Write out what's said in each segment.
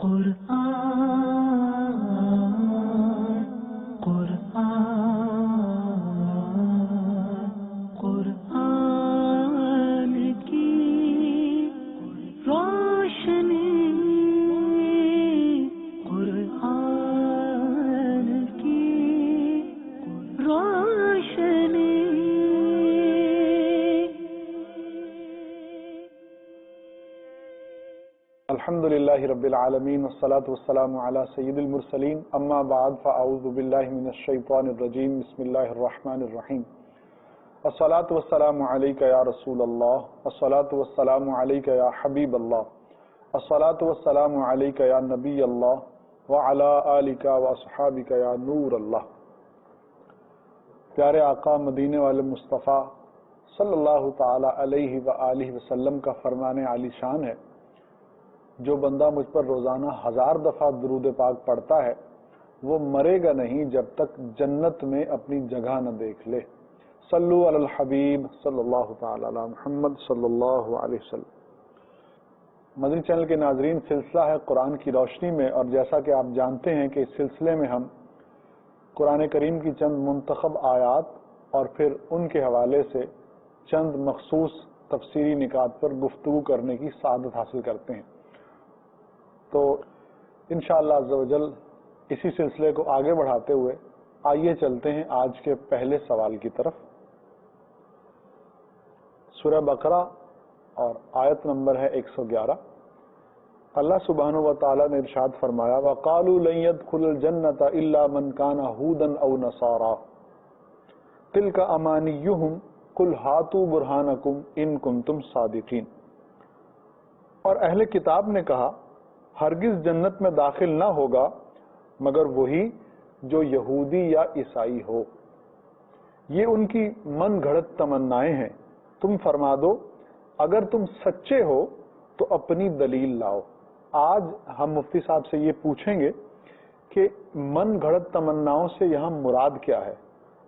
قرآن قرآن قرآن کی روشنی قرآن کی روشنی. الحمد للہ رب العالمین والصلاة والسلام علی سید المرسلین اما بعد فاعوذ باللہ من الشیطان الرجیم بسم اللہ الرحمن الرحیم. الصلاة والسلام علیک یا رسول اللہ، الصلاة والسلام علیک یا حبیب اللہ، الصلاة والسلام علیک یا نبی اللہ وعلی آلک واصحابک یا نور اللہ. پیارے آقا مدینے والے مصطفیٰ صلی اللہ تعالی علیہ وآلہ وسلم کا فرمان عالی شان ہے، جو بندہ مجھ پر روزانہ 1000 دفعہ درود پاک پڑھتا ہے وہ مرے گا نہیں جب تک جنت میں اپنی جگہ نہ دیکھ لے. صلو علی الحبیب صلی اللہ تعالی علی محمد صلی اللہ علیہ وسلم. مدنی چینل کے ناظرین، سلسلہ ہے قرآن کی روشنی میں، اور جیسا کہ آپ جانتے ہیں کہ اس سلسلے میں ہم قرآن کریم کی چند منتخب آیات اور پھر ان کے حوالے سے چند مخصوص تفسیری نکات پر گفتگو کرنے کی سعادت حاصل کرتے ہیں. تو انشاءاللہ عز و جل اسی سلسلے کو آگے بڑھاتے ہوئے آئیے چلتے ہیں آج کے پہلے سوال کی طرف. سورہ بقرہ اور آیت نمبر ہے 111. اللہ سبحانہ و تعالیٰ نے ارشاد فرمایا وَقَالُوا لَن يَدْخُلَ الْجَنَّةَ إِلَّا مَنْ كَانَ هُودًا أَوْ نَصَارَىٰ تِلْكَ أَمَانِيُّهُمْ قُلْ هَاتُوا بُرْهَانَكُمْ إِن كُنتُمْ صَادِقِينَ. اور اہل کتاب نے کہا ہرگز جنت میں داخل نہ ہوگا مگر وہی جو یہودی یا عیسائی ہو. یہ ان کی من گھڑت تمنائیں ہیں. تم فرما دو اگر تم سچے ہو تو اپنی دلیل لاؤ. آج ہم مفتی صاحب سے یہ پوچھیں گے کہ من گھڑت تمناؤں سے یہاں مراد کیا ہے،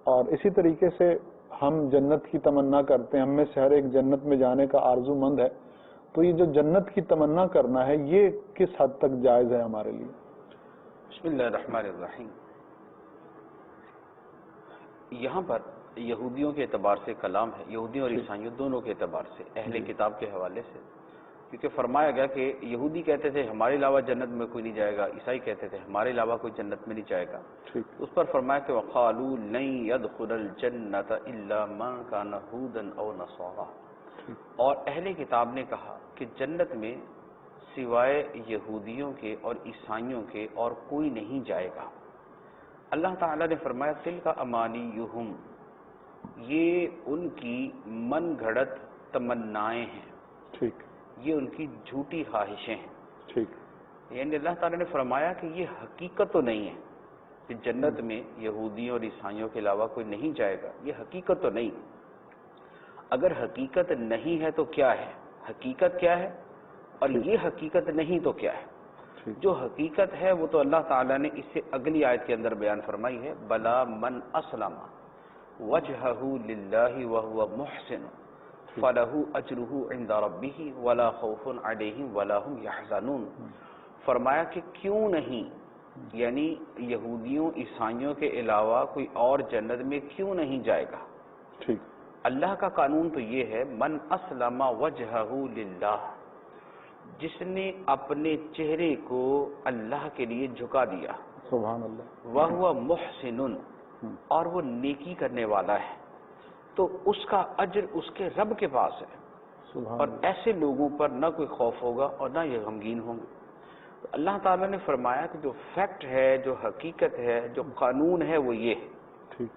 اور اسی طریقے سے ہم جنت کی تمنا کرتے ہیں، ہم میں سے ہر ایک جنت میں جانے کا آرزو مند ہے، تو یہ جو جنت کی تمنا کرنا ہے یہ کس حد تک جائز ہے ہمارے لیے؟ بسم اللہ الرحمن الرحیم. یہاں پر یہودیوں کے اعتبار سے کلام ہے، یہودیوں اور عیسائیوں دونوں کے اعتبار سے، اہل کتاب کے حوالے سے، کیونکہ فرمایا گیا کہ یہودی کہتے تھے ہمارے علاوہ جنت میں کوئی نہیں جائے گا، عیسائی کہتے تھے ہمارے علاوہ کوئی جنت میں نہیں جائے گا. اس پر فرمایا کہ وَقَالُوا لَن يَدْخُلَ الْجَنَّةَ إِلَّا مَنْ كَانَ هُودًا أَوْ نَصَارَىٰ. اور اہل کتاب نے کہا کہ جنت میں سوائے یہودیوں کے اور عیسائیوں کے اور کوئی نہیں جائے گا. اللہ تعالیٰ نے فرمایا تِلْكَ أَمَانِيُّهُمْ، یہ ان کی من گھڑت تمنائیں ہیں، ٹھیک، یہ ان کی جھوٹی خواہشیں ہیں. ٹھیک، یعنی اللہ تعالیٰ نے فرمایا کہ یہ حقیقت تو نہیں ہے کہ جنت میں یہودیوں اور عیسائیوں کے علاوہ کوئی نہیں جائے گا، یہ حقیقت تو نہیں. اگر حقیقت نہیں ہے تو کیا ہے، حقیقت کیا ہے، اور یہ حقیقت نہیں تو کیا ہے؟ جو حقیقت ہے وہ تو اللہ تعالیٰ نے اس سے اگلی آیت کے اندر بیان فرمائی ہے بلا من اسلم وجہہ للہ وہو محسن فلہ اجرہ عند ربہ ولا خوف علیہم ولا هم یحزنون. فرمایا کہ کیوں نہیں، یعنی یہودیوں عیسائیوں کے علاوہ کوئی اور جنت میں کیوں نہیں جائے گا. ٹھیک، اللہ کا قانون تو یہ ہے من اسلم وجہہ للہ، جس نے اپنے چہرے کو اللہ کے لیے جھکا دیا، سبحان اللہ، وَهُوَ مُحْسِنٌ، اور وہ نیکی کرنے والا ہے، تو اس کا اجر اس کے رب کے پاس ہے. سبحان اور اللہ. ایسے لوگوں پر نہ کوئی خوف ہوگا اور نہ یہ غمگین ہوں گے. تو اللہ تعالیٰ نے فرمایا کہ جو فیکٹ ہے، جو حقیقت ہے، جو قانون ہے وہ یہ ہے ٹھیک،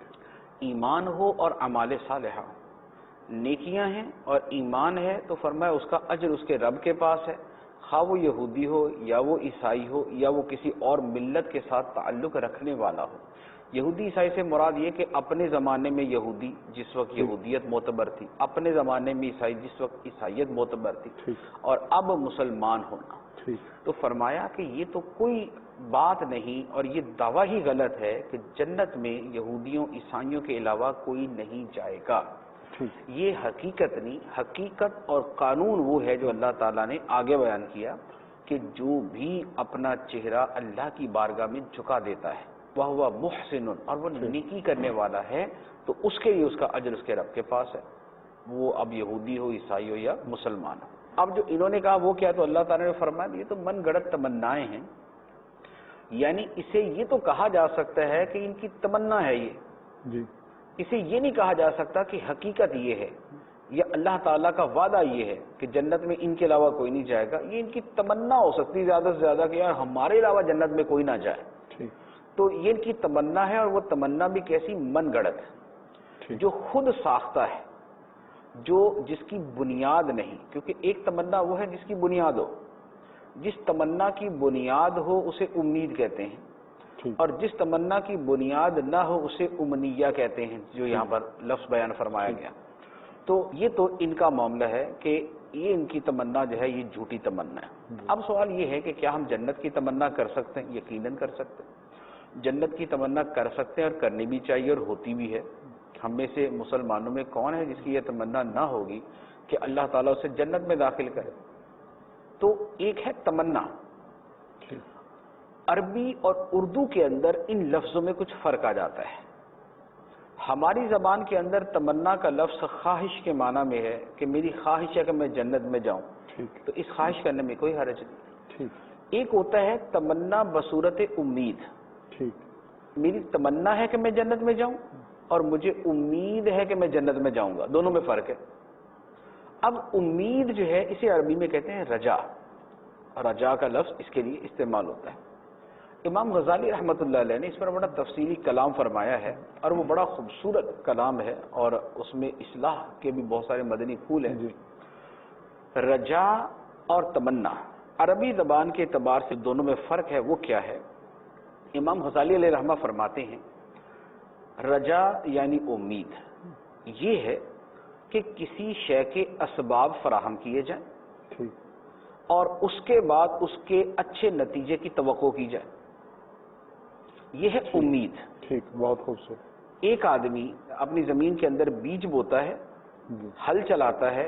ایمان ہو اور اعمال صالحہ ہو. نیکیاں ہیں اور ایمان ہے تو فرمایا اس کا اجر اس کے رب کے پاس ہے، خواہ وہ یہودی ہو یا وہ عیسائی ہو یا وہ کسی اور ملت کے ساتھ تعلق رکھنے والا ہو. یہودی عیسائی سے مراد یہ کہ اپنے زمانے میں یہودی جس وقت یہودیت معتبر تھی، اپنے زمانے میں عیسائی جس وقت عیسائیت معتبر تھی، اور اب مسلمان ہونا. تو فرمایا کہ یہ تو کوئی بات نہیں اور یہ دعویٰ ہی غلط ہے کہ جنت میں یہودیوں عیسائیوں کے علاوہ کوئی نہیں جائے گا. یہ حقیقت نہیں، حقیقت اور قانون وہ ہے جو اللہ تعالیٰ نے آگے بیان کیا کہ جو بھی اپنا چہرہ اللہ کی بارگاہ میں جھکا دیتا ہے وہ محسن، اور وہ نیکی کرنے والا ہے، تو اس کے لیے اس کا اجر اس کے رب کے پاس ہے، وہ اب یہودی ہو، عیسائی ہو یا مسلمان ہو۔ اب جو انہوں نے کہا وہ کیا، تو اللہ تعالیٰ نے فرمایا یہ تو من گڑت تمنائیں ہیں، یعنی اسے یہ تو کہا جا سکتا ہے کہ ان کی تمنا ہے، جی اسے یہ نہیں کہا جا سکتا کہ حقیقت یہ ہے یا اللہ تعالیٰ کا وعدہ یہ ہے کہ جنت میں ان کے علاوہ کوئی نہیں جائے گا، یہ ان کی تمنا ہو سکتی ہے زیادہ سے زیادہ کہ یار ہمارے علاوہ جنت میں کوئی نہ جائے، ٹھیک، تو یہ ان کی تمنا ہے، اور وہ تمنا بھی کیسی، من گڑت ہے، جو خود ساختہ ہے، جس کی بنیاد نہیں، کیونکہ ایک تمنا وہ ہے جس کی بنیاد ہو، جس تمنا کی بنیاد ہو اسے امید کہتے ہیں، اور جس تمنا کی بنیاد نہ ہو اسے امنیہ کہتے ہیں، جو یہاں پر لفظ بیان فرمایا گیا۔ تو یہ تو ان کا معاملہ ہے کہ یہ ان کی تمنا جو ہے یہ جھوٹی تمنا ہے۔ اب سوال یہ ہے کہ کیا ہم جنت کی تمنا کر سکتے ہیں؟ یقیناً کر سکتے ہیں، جنت کی تمنا کر سکتے ہیں اور کرنی بھی چاہیے اور ہوتی بھی ہے۔ ہم میں سے مسلمانوں میں کون ہے جس کی یہ تمنا نہ ہوگی کہ اللہ تعالیٰ اسے جنت میں داخل کرے؟ تو ایک ہے تمنا، عربی اور اردو کے اندر ان لفظوں میں کچھ فرق آ جاتا ہے۔ ہماری زبان کے اندر تمنا کا لفظ خواہش کے معنی میں ہے کہ میری خواہش ہے کہ میں جنت میں جاؤں، تو اس خواہش کرنے میں کوئی حرج نہیں۔ ایک ہوتا ہے تمنا بصورت امید، میری تمنا ہے کہ میں جنت میں جاؤں اور مجھے امید ہے کہ میں جنت میں جاؤں گا، دونوں میں فرق ہے۔ اب امید جو ہے اسے عربی میں کہتے ہیں رجا، رجا کا لفظ اس کے لیے استعمال ہوتا ہے۔ امام غزالی رحمۃ اللہ علیہ نے اس پر بڑا تفصیلی کلام فرمایا ہے، اور وہ بڑا خوبصورت کلام ہے، اور اس میں اصلاح کے بھی بہت سارے مدنی پھول ہیں۔ رجا اور تمنا عربی زبان کے اعتبار سے دونوں میں فرق ہے، وہ کیا ہے؟ امام غزالی علیہ رحمہ فرماتے ہیں رجا یعنی امید یہ ہے کہ کسی شے کے اسباب فراہم کیے جائیں اور اس کے بعد اس کے اچھے نتیجے کی توقع کی جائے، یہ ہے امید۔ ٹھیک، بہت خوبصورت۔ ایک آدمی اپنی زمین کے اندر بیج بوتا ہے، ہل چلاتا ہے،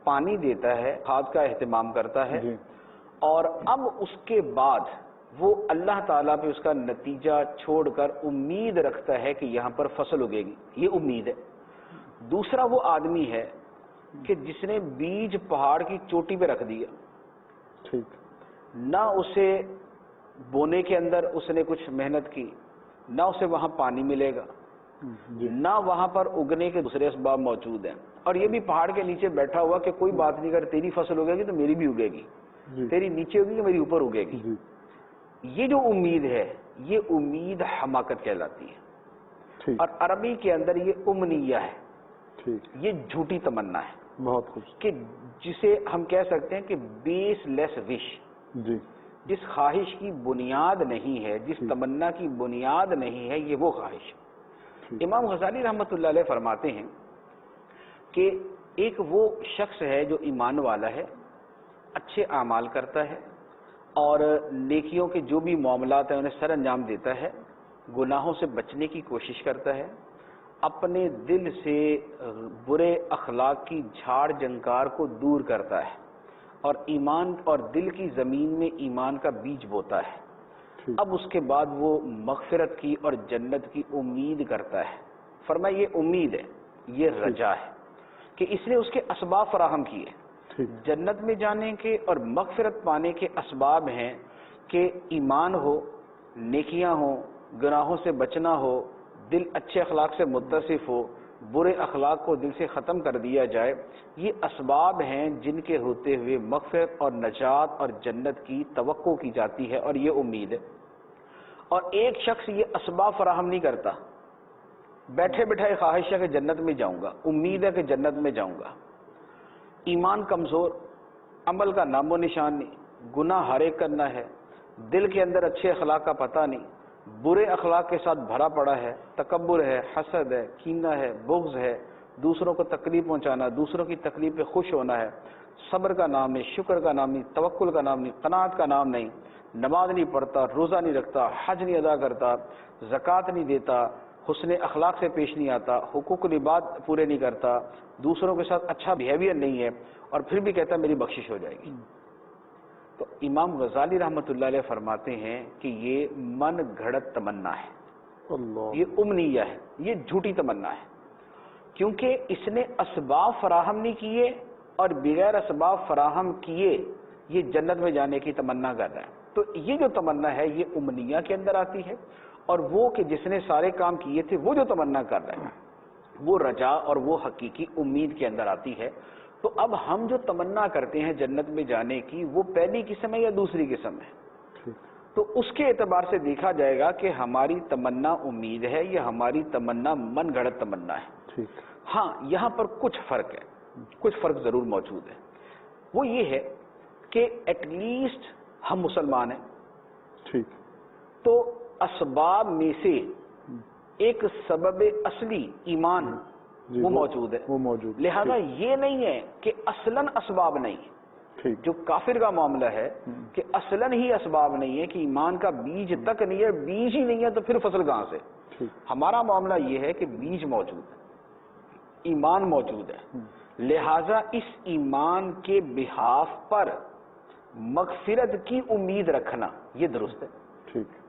پانی دیتا ہے، کھاد کا اہتمام کرتا ہے، اور اب اس کے بعد وہ اللہ تعالیٰ پہ اس کا نتیجہ چھوڑ کر امید رکھتا ہے کہ یہاں پر فصل اگے گی، یہ امید ہے۔ دوسرا وہ آدمی ہے کہ جس نے بیج پہاڑ کی چوٹی پہ رکھ دیا، نہ اسے بونے کے اندر اس نے کچھ محنت کی، نہ اسے وہاں پانی ملے گا، نہ وہاں پر اگنے کے دوسرے اسباب موجود ہیں، اور یہ بھی پہاڑ کے نیچے بیٹھا ہوا کہ کوئی بات نہیں، اگر تیری فصل اگے گی تو میری بھی اگے گی، تیری نیچے اگے گی میری اوپر اگے گی۔ یہ جو امید ہے یہ امید حماقت کہلاتی ہے، اور عربی کے اندر یہ امنیہ ہے، یہ جھوٹی تمنا ہے، بہت خوش، کہ جسے ہم کہہ سکتے ہیں کہ بیس لیس وش، جس خواہش کی بنیاد نہیں ہے، جس تمنا کی بنیاد نہیں ہے، یہ وہ خواہش۔ امام غزالی رحمۃ اللہ علیہ فرماتے ہیں کہ ایک وہ شخص ہے جو ایمان والا ہے، اچھے اعمال کرتا ہے اور نیکیوں کے جو بھی معاملات ہیں انہیں سر انجام دیتا ہے، گناہوں سے بچنے کی کوشش کرتا ہے، اپنے دل سے برے اخلاق کی جھاڑ جھنکار کو دور کرتا ہے، اور ایمان اور دل کی زمین میں ایمان کا بیج بوتا ہے، اب اس کے بعد وہ مغفرت کی اور جنت کی امید کرتا ہے۔ فرمایا یہ امید ہے، یہ رجا ہے کہ اس نے اس کے اسباب فراہم کیے، جنت میں جانے کے اور مغفرت پانے کے اسباب ہیں کہ ایمان ہو، نیکیاں ہوں، گناہوں سے بچنا ہو، دل اچھے اخلاق سے متصف ہو، برے اخلاق کو دل سے ختم کر دیا جائے، یہ اسباب ہیں جن کے ہوتے ہوئے مغفرت اور نجات اور جنت کی توقع کی جاتی ہے، اور یہ امید ہے۔ اور ایک شخص یہ اسباب فراہم نہیں کرتا، بیٹھے بیٹھے خواہش ہے کہ جنت میں جاؤں گا، امید ہے کہ جنت میں جاؤں گا، ایمان کمزور، عمل کا نام و نشان نہیں، گناہ ہر ایک کرنا ہے، دل کے اندر اچھے اخلاق کا پتہ نہیں، برے اخلاق کے ساتھ بھرا پڑا ہے، تکبر ہے، حسد ہے، کینہ ہے، بغض ہے، دوسروں کو تکلیف پہنچانا، دوسروں کی تکلیف پہ خوش ہونا ہے، صبر کا نام نہیں، شکر کا نام نہیں، توکل کا نام نہیں، قناعت کا نام نہیں، نماز نہیں پڑھتا، روزہ نہیں رکھتا، حج نہیں ادا کرتا، زکوٰۃ نہیں دیتا، حسن اخلاق سے پیش نہیں آتا، حقوق العباد پورے نہیں کرتا، دوسروں کے ساتھ اچھا بیہیویئر نہیں ہے، اور پھر بھی کہتا ہے میری بخشش ہو جائے گی۔ تو امام غزالی رحمۃ اللہ علیہ فرماتے ہیں کہ یہ من گھڑت تمنا ہے، اللہ، یہ امنیہ ہے، یہ جھوٹی تمنا ہے، کیونکہ اس نے اسباب فراہم نہیں کیے اور بغیر اسباب فراہم کیے یہ جنت میں جانے کی تمنا کر رہا ہے۔ تو یہ جو تمنا ہے یہ امنیہ کے اندر آتی ہے، اور وہ کہ جس نے سارے کام کیے تھے وہ جو تمنا کر رہا ہے وہ رجا اور وہ حقیقی امید کے اندر آتی ہے۔ تو اب ہم جو تمنا کرتے ہیں جنت میں جانے کی وہ پہلی قسم ہے یا دوسری قسم ہے؟ ٹھیک، تو اس کے اعتبار سے دیکھا جائے گا کہ ہماری تمنا امید ہے یا ہماری تمنا من گھڑت تمنا ہے۔ ٹھیک، ہاں یہاں پر کچھ فرق ہے، کچھ فرق ضرور موجود ہے۔ وہ یہ ہے کہ ایٹ لیسٹ ہم مسلمان ہیں، ٹھیک، تو اسباب میں سے ایک سبب اصلی ایمان جی، وہ موجود ہے، وہ موجود، لہذا یہ نہیں ہے کہ اصلاً اسباب نہیں ہے۔ ٹھیک، جو کافر کا معاملہ ہے کہ اصلاً ہی اسباب نہیں ہے، کہ ایمان کا بیج تک نہیں ہے، بیج ہی نہیں ہے تو پھر فصل کہاں سے؟ ٹھیک، ہمارا معاملہ یہ ہے کہ بیج موجود ہے، ایمان موجود ہے، لہذا اس ایمان کے بحاف پر مغفرت کی امید رکھنا یہ درست ہے، ٹھیک،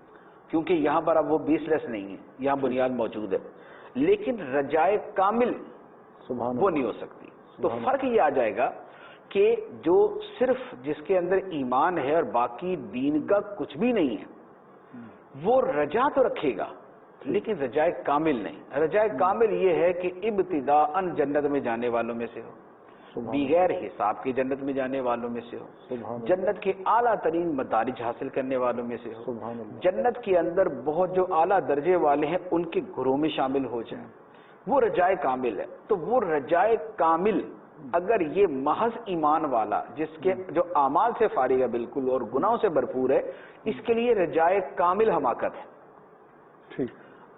کیونکہ یہاں پر اب وہ بیس لیس نہیں ہے، یہاں بنیاد موجود ہے، لیکن رجائے کامل سبحان وہ اللہ، نہیں ہو سکتی۔ تو فرق یہ آ جائے گا کہ جو صرف جس کے اندر ایمان ہے اور باقی دین کا کچھ بھی نہیں ہے وہ رجا تو رکھے گا لیکن رجائے کامل نہیں۔ رجائے کامل یہ ہے کہ ابتداءً جنت میں جانے والوں میں سے ہو، سبحان بغیر حساب کے جنت میں جانے والوں میں سے ہو، سبحان اللہ، جنت کے اعلیٰ ترین مدارج حاصل کرنے والوں میں سے ہو، سبحان اللہ، جنت کے اندر بہت جو اعلیٰ درجے والے ہیں ان کے گھروں میں شامل ہو جائیں، وہ رجائے کامل ہے۔ تو وہ رجائے کامل اگر یہ محض ایمان والا جس کے جو اعمال سے فارغ ہے بالکل اور گناہوں سے بھرپور ہے، اس کے لیے رجائے کامل حماقت ہے۔ ٹھیک،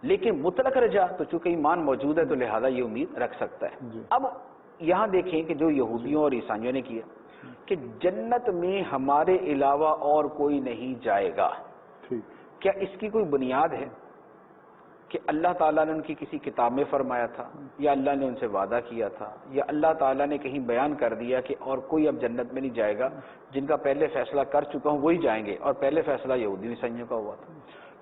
لیکن مطلق رجا تو چونکہ ایمان موجود ہے تو لہذا یہ امید رکھ سکتا ہے۔ جی، اب یہاں دیکھیں کہ جو یہودیوں اور عیسائیوں نے کیا کہ جنت میں ہمارے علاوہ اور کوئی نہیں جائے گا، ٹھیک، کیا اس کی کوئی بنیاد ہے کہ اللہ تعالیٰ نے ان کی کسی کتاب میں فرمایا تھا یا اللہ نے ان سے وعدہ کیا تھا یا اللہ تعالیٰ نے کہیں بیان کر دیا کہ اور کوئی اب جنت میں نہیں جائے گا، جن کا پہلے فیصلہ کر چکا ہوں وہی جائیں گے، اور پہلے فیصلہ یہودی عیسائیوں کا ہوا تھا؟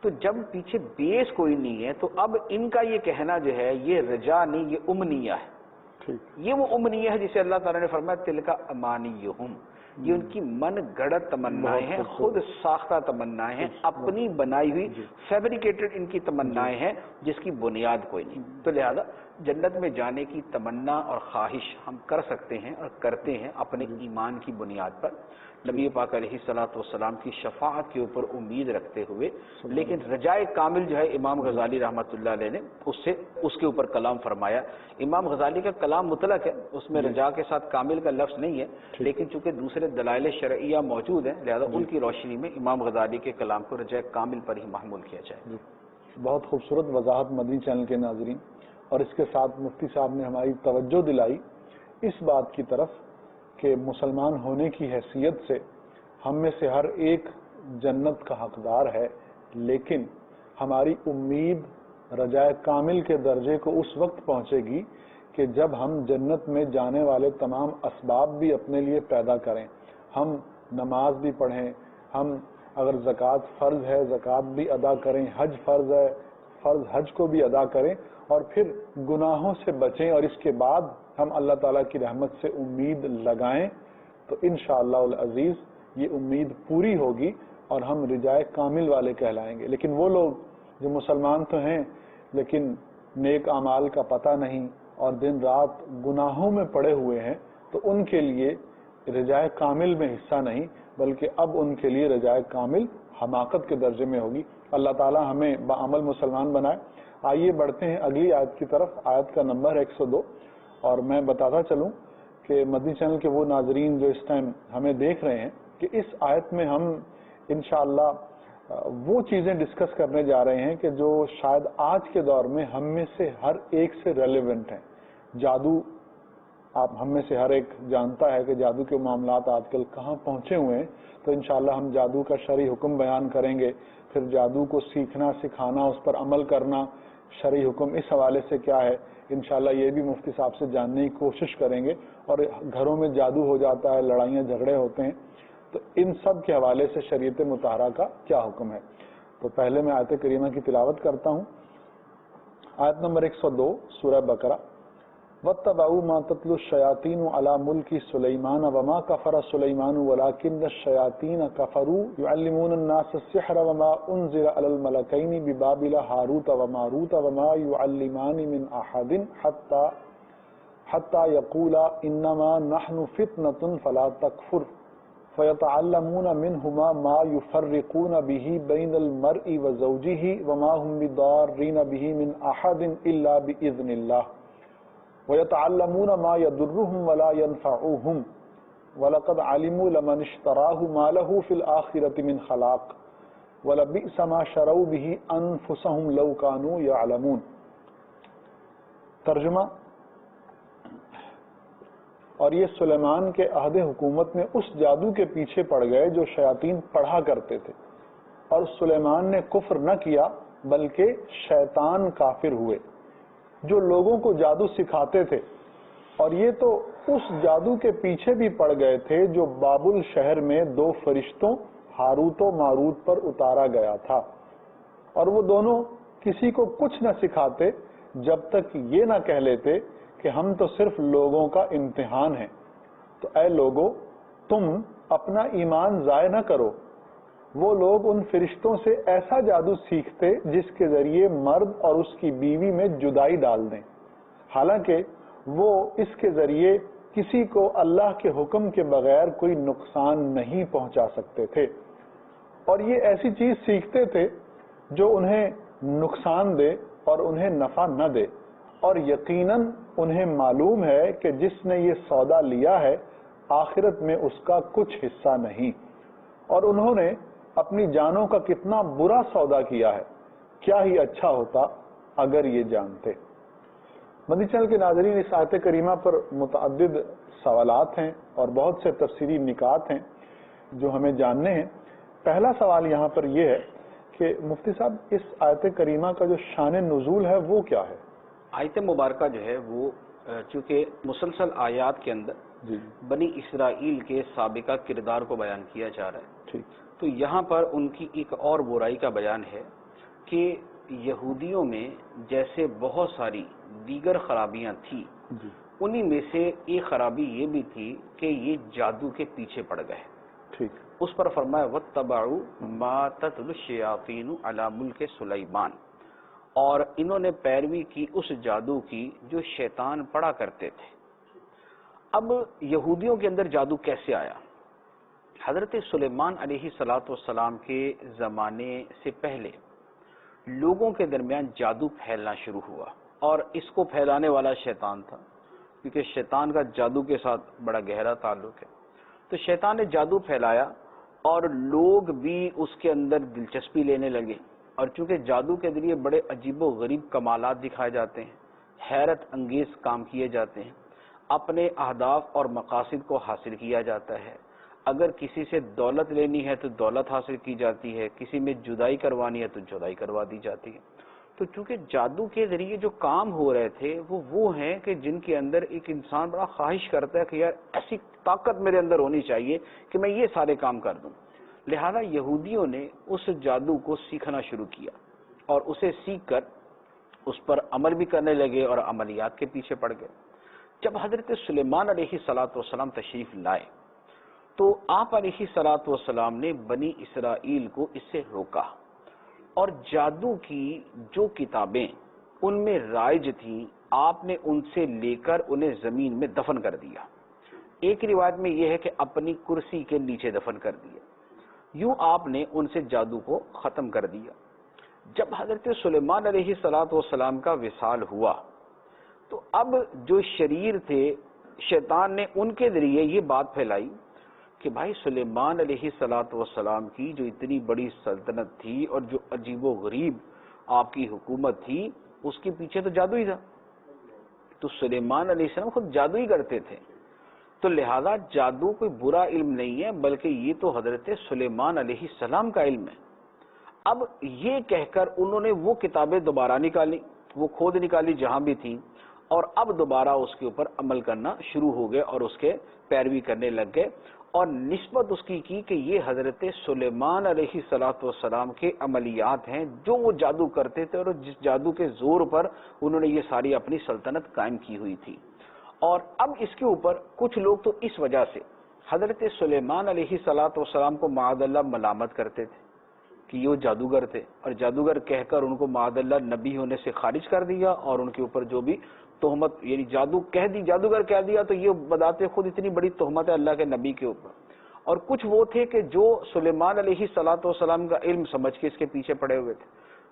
تو جب پیچھے بیس کوئی نہیں ہے تو اب ان کا یہ کہنا جو ہے یہ رجا نہیں، یہ امنیہ ہے۔ ٹھیک، یہ وہ امنیہ ہے جسے اللہ تعالیٰ نے فرمایا تلک امانیہم، یہ ان کی من گھڑت تمنائیں ہیں، خود ساختہ تمنائیں ہیں، اپنی بنائی ہوئی فیبریکیٹڈ ان کی تمنائیں ہیں جس کی بنیاد کوئی نہیں۔ تو لہذا جنت میں جانے کی تمنا اور خواہش ہم کر سکتے ہیں اور کرتے ہیں اپنے ایمان کی بنیاد پر، نبی پاک علیہ الصلوۃ والسلام کی شفاعت کے اوپر امید رکھتے ہوئے، لیکن رجائے کامل جو ہے امام غزالی رحمۃ اللہ علیہ نے اس کے اوپر کلام فرمایا۔ امام غزالی کا کلام مطلق ہے، اس میں رجا کے ساتھ کامل کا لفظ نہیں ہے، لیکن چونکہ دوسرے دلائل شرعیہ موجود ہیں لہذا ان کی روشنی میں امام غزالی کے کلام کو رجائے کامل پر ہی محمول کیا جائے۔ بہت خوبصورت وضاحت مدنی چینل کے ناظرین، اور اس کے ساتھ مفتی صاحب نے ہماری توجہ دلائی اس بات کی طرف کہ مسلمان ہونے کی حیثیت سے ہم میں سے ہر ایک جنت کا حقدار ہے، لیکن ہماری امید رجائے کامل کے درجے کو اس وقت پہنچے گی کہ جب ہم جنت میں جانے والے تمام اسباب بھی اپنے لیے پیدا کریں، ہم نماز بھی پڑھیں، ہم اگر زکوٰۃ فرض ہے زکوٰۃ بھی ادا کریں، حج فرض ہے فرض حج کو بھی ادا کریں، اور پھر گناہوں سے بچیں، اور اس کے بعد ہم اللہ تعالیٰ کی رحمت سے امید لگائیں، تو انشاءاللہ العزیز یہ امید پوری ہوگی اور ہم رجائے کامل والے کہلائیں گے۔ لیکن وہ لوگ جو مسلمان تو ہیں لیکن نیک اعمال کا پتہ نہیں اور دن رات گناہوں میں پڑے ہوئے ہیں، تو ان کے لیے رجائے کامل میں حصہ نہیں، بلکہ اب ان کے لیے رجائے کامل حماقت کے درجے میں ہوگی۔ اللہ تعالیٰ ہمیں بعمل مسلمان بنائے۔ آئیے بڑھتے ہیں اگلی آیت کی طرف، آیت کا نمبر 102، اور میں بتاتا چلوں کہ مدنی چینل کے وہ ناظرین جو اس ٹائم ہمیں دیکھ رہے ہیں کہ اس آیت میں ہم انشاءاللہ وہ چیزیں ڈسکس کرنے جا رہے ہیں کہ جو شاید آج کے دور میں ہم میں سے ہر ایک سے ریلیونٹ ہیں۔ جادو، آپ ہم میں سے ہر ایک جانتا ہے کہ جادو کے معاملات آج کل کہاں پہنچے ہوئے ہیں، تو انشاءاللہ ہم جادو کا شرعی حکم بیان کریں گے، پھر جادو کو سیکھنا سکھانا اس پر عمل کرنا شرعی حکم اس حوالے سے کیا ہے، انشاءاللہ یہ بھی مفتی صاحب سے جاننے کی کوشش کریں گے۔ اور گھروں میں جادو ہو جاتا ہے، لڑائیاں جھگڑے ہوتے ہیں، تو ان سب کے حوالے سے شریعت مطہرہ کا کیا حکم ہے؟ تو پہلے میں آیت کریمہ کی تلاوت کرتا ہوں. آیت نمبر 102 سورہ بقرہ. وَاتَّبَعُوا مَا تَتْلُو الشَّيَاطِينُ عَلَى مُلْكِ سُلَيْمَانَ وَمَا كَفَرَ سُلَيْمَانُ وَلَكِنَّ الشَّيَاطِينَ كَفَرُوا يُعَلِّمُونَ النَّاسَ السِّحْرَ وَمَا أُنزِلَ عَلَى الْمَلَكَيْنِ بِبَابِلَ هَارُوتَ وَمَارُوتَ وَمَا يُعَلِّمَانِ مِنْ أَحَدٍ حَتَّى يَقُولَا إِنَّمَا نَحْنُ فِتْنَةٌ فَلَا تَكْفُرْ فَيَتَعَلَّمُونَ مِنْهُمَا مَا يُفَرِّقُونَ بِهِ بَيْنَ الْمَرْءِ وَزَوْجِهِ وَمَا هُمْ بِضَارِّينَ بِهِ مِنْ أَحَدٍ إِلَّا بِإِذْنِ اللَّهِ وَيَتَعَلَّمُونَ مَا يَضُرُّهُمْ وَلَا يَنْفَعُهُمْ وَلَقَدْ عَلِمُوا لَمَنِ اشْتَرَاهُ مَا لَهُ فِي الْآخِرَةِ مِنْ خَلَاقٍ وَلَبِئْسَ مَا شَرَوْا بِهِ أَنفُسَهُمْ لَوْ كَانُوا يَعْلَمُونَ. ترجمہ. اور یہ سلیمان کے عہد حکومت میں اس جادو کے پیچھے پڑ گئے جو شیاطین پڑھا کرتے تھے، اور سلیمان نے کفر نہ کیا بلکہ شیطان کافر ہوئے جو لوگوں کو جادو سکھاتے تھے، اور یہ تو اس جادو کے پیچھے بھی پڑ گئے تھے جو بابل شہر میں 2 فرشتوں ہاروت و ماروت پر اتارا گیا تھا، اور وہ دونوں کسی کو کچھ نہ سکھاتے جب تک یہ نہ کہہ لیتے کہ ہم تو صرف لوگوں کا امتحان ہیں. تو اے لوگو، تم اپنا ایمان ضائع نہ کرو. وہ لوگ ان فرشتوں سے ایسا جادو سیکھتے جس کے ذریعے مرد اور اس کی بیوی میں جدائی ڈال دیں، حالانکہ وہ اس کے ذریعے کسی کو اللہ کے حکم کے بغیر کوئی نقصان نہیں پہنچا سکتے تھے. اور یہ ایسی چیز سیکھتے تھے جو انہیں نقصان دے اور انہیں نفع نہ دے، اور یقیناً انہیں معلوم ہے کہ جس نے یہ سودا لیا ہے آخرت میں اس کا کچھ حصہ نہیں، اور انہوں نے اپنی جانوں کا کتنا برا سودا کیا ہے. کیا ہی اچھا ہوتا اگر یہ جانتے. مدنی چینل کے ناظرین، اس آیت کریمہ پر متعدد سوالات ہیں اور بہت سے تفسیری نکات ہیں جو ہمیں جاننے ہیں. پہلا سوال یہاں پر یہ ہے کہ مفتی صاحب، اس آیت کریمہ کا جو شان نزول ہے وہ کیا ہے؟ آیت مبارکہ جو ہے وہ چونکہ مسلسل آیات کے اندر بنی اسرائیل کے سابقہ کردار کو بیان کیا جا رہا ہے، تو یہاں پر ان کی ایک اور برائی کا بیان ہے کہ یہودیوں میں جیسے بہت ساری دیگر خرابیاں تھیں، انہی میں سے ایک خرابی یہ بھی تھی کہ یہ جادو کے پیچھے پڑ گئے. اس پر فرمایا وَاتَّبَعُوا مَا تَتْلُو الشَّيَاطِينُ عَلَى مُلْكِ سُلَيْمَانَ، اور انہوں نے پیروی کی اس جادو کی جو شیطان پڑھا کرتے تھے. اب یہودیوں کے اندر جادو کیسے آیا؟ حضرت سلیمان علیہ السلام کے زمانے سے پہلے لوگوں کے درمیان جادو پھیلنا شروع ہوا، اور اس کو پھیلانے والا شیطان تھا، کیونکہ شیطان کا جادو کے ساتھ بڑا گہرا تعلق ہے. تو شیطان نے جادو پھیلایا اور لوگ بھی اس کے اندر دلچسپی لینے لگے، اور چونکہ جادو کے ذریعے بڑے عجیب و غریب کمالات دکھائے جاتے ہیں، حیرت انگیز کام کیے جاتے ہیں، اپنے اہداف اور مقاصد کو حاصل کیا جاتا ہے. اگر کسی سے دولت لینی ہے تو دولت حاصل کی جاتی ہے، کسی میں جدائی کروانی ہے تو جدائی کروا دی جاتی ہے. تو چونکہ جادو کے ذریعے جو کام ہو رہے تھے وہ ہیں کہ جن کے اندر ایک انسان بڑا خواہش کرتا ہے کہ یار ایسی طاقت میرے اندر ہونی چاہیے کہ میں یہ سارے کام کر دوں. لہذا یہودیوں نے اس جادو کو سیکھنا شروع کیا اور اسے سیکھ کر اس پر عمل بھی کرنے لگے اور عملیات کے پیچھے پڑ گئے. جب حضرت سلیمان علیہ السلام تشریف لائے تو آپ علیہ السلام نے بنی اسرائیل کو اس سے روکا، اور جادو کی جو کتابیں ان میں رائج تھیں آپ نے ان سے لے کر انہیں زمین میں دفن کر دیا. ایک روایت میں یہ ہے کہ اپنی کرسی کے نیچے دفن کر دیا. یوں آپ نے ان سے جادو کو ختم کر دیا. جب حضرت سلیمان علیہ السلام کا وصال ہوا تو اب جو شریر تھے شیطان نے ان کے ذریعے یہ بات پھیلائی کہ بھائی سلیمان علیہ السلام کی جو اتنی بڑی سلطنت تھی اور جو عجیب و غریب آپ کی حکومت تھی اس کے پیچھے تو جادو ہی تھا. تو سلیمان علیہ السلام خود جادو ہی کرتے تھے، تو لہذا جادو کوئی برا علم نہیں ہے بلکہ یہ تو حضرت سلیمان علیہ السلام کا علم ہے. اب یہ کہہ کر انہوں نے وہ کتابیں دوبارہ نکالی، وہ کھود نکالی جہاں بھی تھیں، اور اب دوبارہ اس کے اوپر عمل کرنا شروع ہو گئے اور اس کے پیروی کرنے لگ گئے، اور نسبت اس کی کہ یہ حضرت سلیمان علیہ السلام کے عملیات ہیں جو وہ جادو کرتے تھے اور جس جادو کے زور پر انہوں نے یہ ساری اپنی سلطنت قائم کی ہوئی تھی۔ اور اب اس کے اوپر کچھ لوگ تو اس وجہ سے حضرت سلیمان علیہ السلام کو معاذ اللہ ملامت کرتے تھے کہ یہ جادوگر تھے، اور جادوگر کہہ کر ان کو معاذ اللہ نبی ہونے سے خارج کر دیا، اور ان کے اوپر جو بھی تہمت یعنی جادوگر کہہ دیا تو یہ بذات خود اتنی بڑی تہمت ہے اللہ کے نبی کے اوپر۔ اور کچھ وہ تھے کہ جو سلیمان علیہ السلام کا علم سمجھ کے اس کے پیچھے پڑے ہوئے تھے۔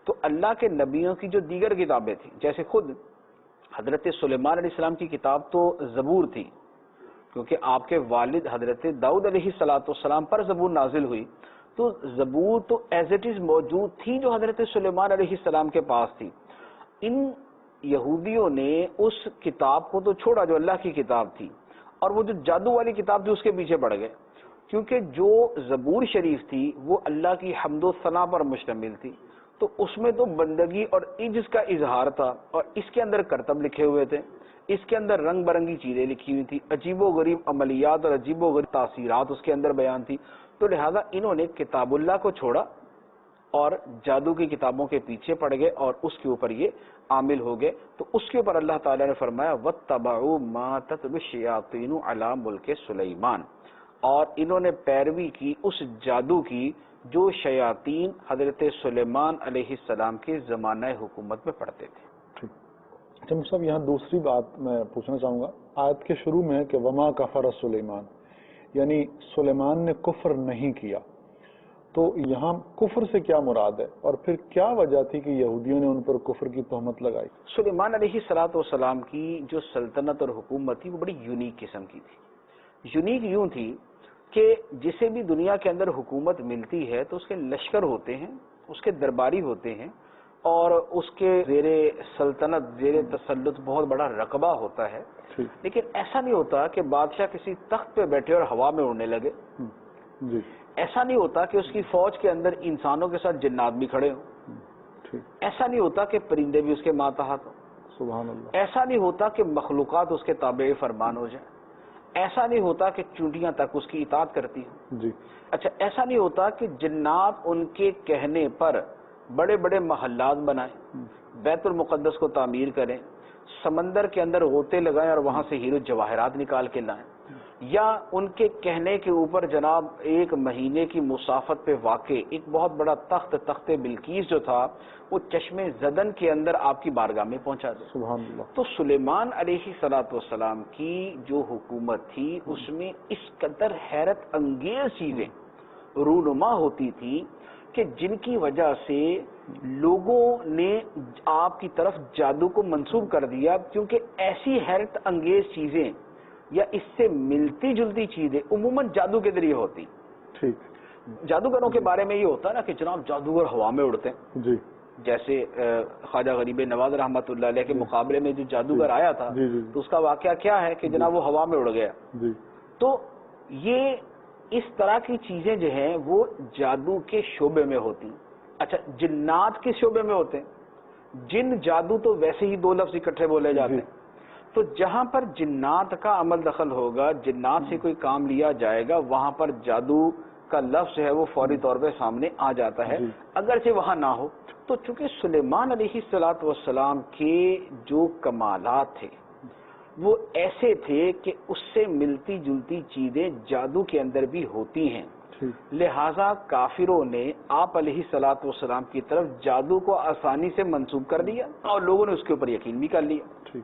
تو اللہ کے نبیوں کی جو دیگر کتابیں تھیں، جیسے خود حضرت سلیمان علیہ السلام کی کتاب تو زبور تھی، کیونکہ آپ کے والد حضرت داؤد علیہ السلام پر زبور نازل ہوئی، تو زبور تو ایز اٹ از موجود تھی جو حضرت سلیمان علیہ السلام کے پاس تھی۔ ان یہودیوں نے اس کتاب کو تو چھوڑا جو اللہ کی کتاب تھی، اور وہ جو جادو والی کتاب تھی اس کے پیچھے پڑ گئے، کیونکہ جو زبور شریف تھی وہ اللہ کی حمد و ثنا پر مشتمل تھی، تو اس میں تو بندگی اور عجز کا اظہار تھا، اور اس کے اندر کرتب لکھے ہوئے تھے، اس کے اندر رنگ برنگی چیزیں لکھی ہوئی تھی، عجیب و غریب عملیات اور عجیب و غریب تاثیرات اس کے اندر بیان تھی۔ تو لہذا انہوں نے کتاب اللہ کو چھوڑا اور جادو کی کتابوں کے پیچھے پڑ گئے اور اس کے اوپر یہ عامل ہو گئے۔ تو اس کے اوپر اللہ تعالیٰ نے فرمایا وَاتَّبَعُوا مَا تَتْلُو الشَّيَاطِينُ عَلَىٰ مُلْكِ سُلَيْمَانَ، اور انہوں نے پیروی کی اس جادو کی جو شیاطین حضرت سلیمان علیہ السلام کے زمانہ حکومت میں پڑھتے تھے۔ اچھا صاحب، یہاں دوسری بات میں پوچھنا چاہوں گا، آیت کے شروع میں ہے کہ وما کفر سلیمان، یعنی سلیمان نے کفر نہیں کیا، تو یہاں کفر سے کیا مراد ہے، اور پھر کیا وجہ تھی کہ یہودیوں نے ان پر کفر کی تہمت لگائی؟ سلیمان علیہ السلام کی جو سلطنت اور حکومت تھی وہ بڑی یونیک قسم کی تھی۔ یونیک یوں تھی کہ جسے بھی دنیا کے اندر حکومت ملتی ہے تو اس کے لشکر ہوتے ہیں، اس کے درباری ہوتے ہیں، اور اس کے زیر سلطنت زیر تسلط بہت بڑا رقبہ ہوتا ہے، لیکن ایسا نہیں ہوتا کہ بادشاہ کسی تخت پہ بیٹھے اور ہوا میں اڑنے لگے، ایسا نہیں ہوتا کہ اس کی فوج کے اندر انسانوں کے ساتھ جنات بھی کھڑے ہوں، ایسا نہیں ہوتا کہ پرندے بھی اس کے ماتحت ہوں، سبحان اللہ، ایسا نہیں ہوتا کہ مخلوقات اس کے تابع فرمان ہو جائیں، ایسا نہیں ہوتا کہ چونٹیاں تک اس کی اطاعت کرتی ہیں، اچھا ایسا نہیں ہوتا کہ جنات ان کے کہنے پر بڑے بڑے محلات بنائیں، بیت المقدس کو تعمیر کریں، سمندر کے اندر غوطے لگائیں اور وہاں سے ہیرو جواہرات نکال کے لائیں، یا ان کے کہنے کے اوپر جناب ایک مہینے کی مسافت پہ واقع ایک بہت بڑا تخت بلقیس جو تھا وہ چشم زدن کے اندر آپ کی بارگاہ میں پہنچا دے۔ سبحان اللہ۔ تو سلیمان علیہ السلام کی جو حکومت تھی اس میں اس قدر حیرت انگیز چیزیں رونما ہوتی تھی کہ جن کی وجہ سے لوگوں نے آپ کی طرف جادو کو منسوب کر دیا، کیونکہ ایسی حیرت انگیز چیزیں یا اس سے ملتی جلتی چیزیں عموماً جادو کے ذریعے ہوتی۔ جادوگروں کے بارے میں یہ ہوتا ہے نا کہ جناب جادوگر ہوا میں اڑتے ہیں، جیسے خواجہ غریب نواز رحمۃ اللہ علیہ کے مقابلے میں جو جادوگر آیا تھا تو اس کا واقعہ کیا ہے کہ جناب وہ ہوا میں اڑ گیا۔ تو یہ اس طرح کی چیزیں جو ہیں وہ جادو کے شعبے میں ہوتی ہیں۔ اچھا جنات کے شعبے میں ہوتے ہیں، جن جادو تو ویسے ہی دو لفظ اکٹھے بولے جاتے ہیں، تو جہاں پر جنات کا عمل دخل ہوگا، جنات سے کوئی کام لیا جائے گا، وہاں پر جادو کا لفظ ہے وہ فوری طور پہ سامنے آ جاتا ہے، اگرچہ وہاں نہ ہو۔ تو چونکہ سلیمان علیہ السلام کے جو کمالات تھے وہ ایسے تھے کہ اس سے ملتی جلتی چیزیں جادو کے اندر بھی ہوتی ہیں، لہذا کافروں نے آپ علیہ السلام کی طرف جادو کو آسانی سے منسوب کر دیا اور لوگوں نے اس کے اوپر یقین بھی کر لیا،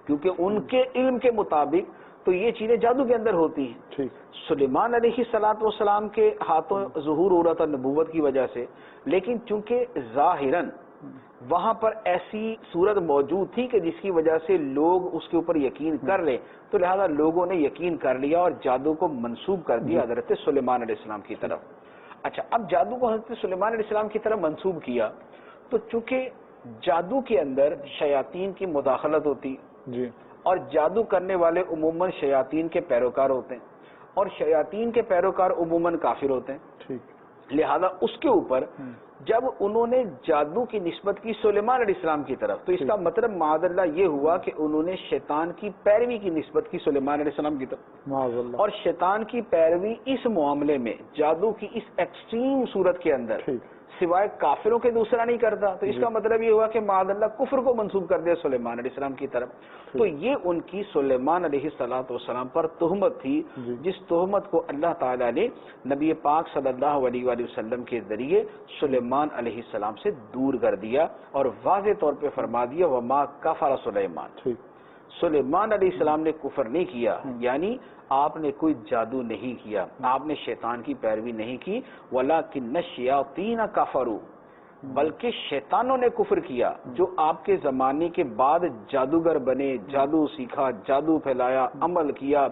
کیونکہ ان کے علم کے مطابق تو یہ چیزیں جادو کے اندر ہوتی ہیں۔ سلیمان علیہ السلام کے ہاتھوں ظہور ہو رہا تھا نبوت کی وجہ سے، لیکن چونکہ ظاہراً وہاں پر ایسی صورت موجود تھی کہ جس کی وجہ سے لوگ اس کے اوپر یقین کر لیں، تو لہذا لوگوں نے یقین کر لیا اور جادو کو منسوب کر دیا حضرت سلیمان علیہ السلام کی طرف۔ اچھا اب جادو کو حضرت سلیمان علیہ السلام کی طرف منسوب کیا تو چونکہ جادو کے اندر شیاطین کی مداخلت ہوتی اور جادو کرنے والے عموماً شیاطین کے پیروکار ہوتے ہیں، اور شیاطین کے پیروکار عموماً کافر ہوتے ہیں، لہذا اس کے اوپر جب انہوں نے جادو کی نسبت کی سلیمان علیہ السلام کی طرف، تو اس کا مطلب معاذ اللہ یہ ہوا کہ انہوں نے شیطان کی پیروی کی نسبت کی سلیمان علیہ السلام کی طرف، معاذ اللہ، اور شیطان کی پیروی اس معاملے میں جادو کی اس ایکسٹریم صورت کے اندر سوائے کافروں کے دوسرا نہیں کرتا، تو اس کا مطلب یہ ہوا کہ معاذ اللہ کفر کو منسوب کر دیا سلیمان علیہ السلام کی طرف. تو یہ ان کی سلیمان علیہ السلام پر تہمت تھی، جس تہمت کو اللہ تعالیٰ نے نبی پاک صلی اللہ علیہ وآلہ وسلم کے ذریعے سلیمان علیہ السلام سے دور کر دیا اور واضح طور پہ فرما دیا وما کفر سلیمان، سلیمان علیہ السلام نے کفر نہیں کیا، یعنی آپ نے کوئی جادو نہیں کیا، آپ نے شیطان کی پیروی نہیں کی، وَلَٰكِنَّ الشَّيَاطِينَ كَفَرُوا، بلکہ شیطانوں نے کفر کیا، جو آپ کے زمانے کے بعد جادوگر بنے، جادو سیکھا، جادو پھیلایا، عمل کیا،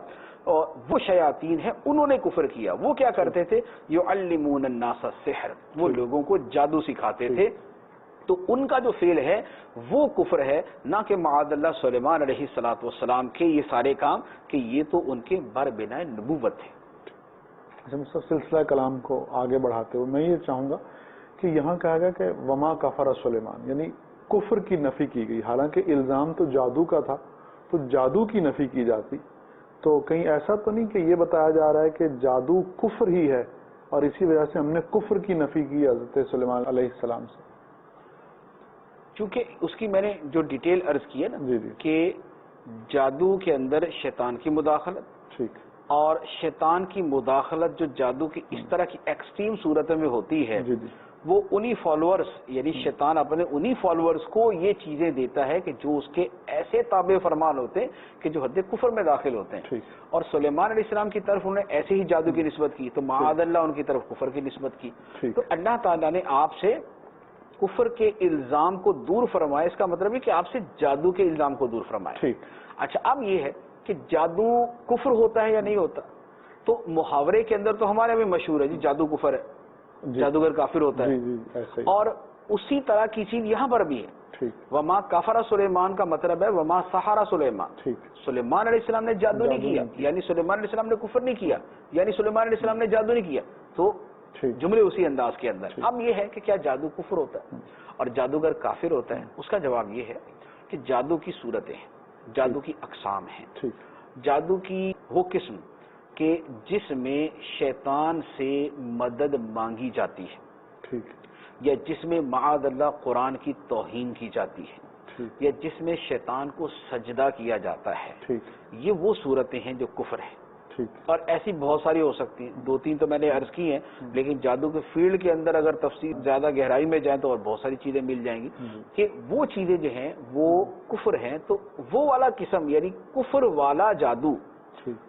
اور وہ شیاطین ہیں انہوں نے کفر کیا. وہ کیا کرتے تھے؟ يُعَلِّمُونَ النَّاسَ السِّحْرَ، وہ لوگوں کو جادو سکھاتے تھے. تو ان کا جو فعل ہے وہ کفر ہے، نہ کہ معاذ اللہ سلیمان علیہ السلام کے یہ سارے کام، کہ یہ تو ان کے بربناء نبوت ہے. اچھا مصطفیٰ، سلسلہ کلام کو آگے بڑھاتے ہوئے میں یہ چاہوں گا کہ یہاں کہا گیا کہ وما کفر سلیمان، یعنی کفر کی نفی کی گئی، حالانکہ الزام تو جادو کا تھا، تو جادو کی نفی کی جاتی. تو کہیں ایسا تو نہیں کہ یہ بتایا جا رہا ہے کہ جادو کفر ہی ہے اور اسی وجہ سے ہم نے کفر کی نفی کی حضرت سلیمان علیہ السلام سے؟ چونکہ اس کی میں نے جو ڈیٹیل عرض کی ہے نا کہ جادو کے اندر شیطان کی مداخلت، ٹھیک، اور شیطان کی مداخلت جو جادو کی اس طرح کی ایکسٹریم صورتوں میں ہوتی ہے، وہ انہی فالوورز، یعنی شیطان اپنے انہی فالوورز کو یہ چیزیں دیتا ہے کہ جو اس کے ایسے تابع فرمان ہوتے ہیں کہ جو حد کفر میں داخل ہوتے ہیں. اور سلیمان علیہ السلام کی طرف انہوں نے ایسے ہی جادو کی نسبت کی، تو معاذ اللہ ان کی طرف کفر کی نسبت کی. تو اللہ تعالیٰ نے آپ سے کفر کے الزام کو دور فرمایا، اس کا مطلب ہے کہ آپ سے جادو کے الزام کو دور فرمایا. اچھا، اب یہ ہے کہ جادو کفر ہوتا ہے یا نہیں ہوتا؟ تو محاورے کے اندر تو ہمارے بھی مشہور ہے جی جادو کفر ہے، جادوگر کافر ہوتا ہے، اور اسی طرح کی چیز یہاں پر بھی ہے. وما کفر سلیمان کا مطلب ہے وما سحر سلیمان، سلیمان علیہ السلام نے جادو نہیں کیا، یعنی سلیمان علیہ السلام نے کفر نہیں کیا، یعنی سلیمان علیہ السلام نے جادو نہیں کیا. تو جملے اسی انداز کے اندر. اب یہ ہے کہ کیا جادو کفر ہوتا ہے اور جادوگر کافر ہوتا ہے؟ اس کا جواب یہ ہے کہ جادو کی صورتیں ہیں، جادو کی اقسام ہیں. جادو کی وہ قسم کہ جس میں شیطان سے مدد مانگی جاتی ہے، یا جس میں معاذ اللہ قرآن کی توہین کی جاتی ہے، یا جس میں شیطان کو سجدہ کیا جاتا ہے، یہ وہ صورتیں ہیں جو کفر ہیں. اور ایسی بہت ساری ہو سکتی ہیں، دو تین تو میں نے عرض کی ہیں، لیکن جادو کے فیلڈ کے اندر اگر تفصیل زیادہ گہرائی میں جائیں تو اور بہت ساری چیزیں مل جائیں گی کہ وہ چیزیں جو ہیں وہ کفر ہیں. تو وہ والا قسم، یعنی کفر والا جادو،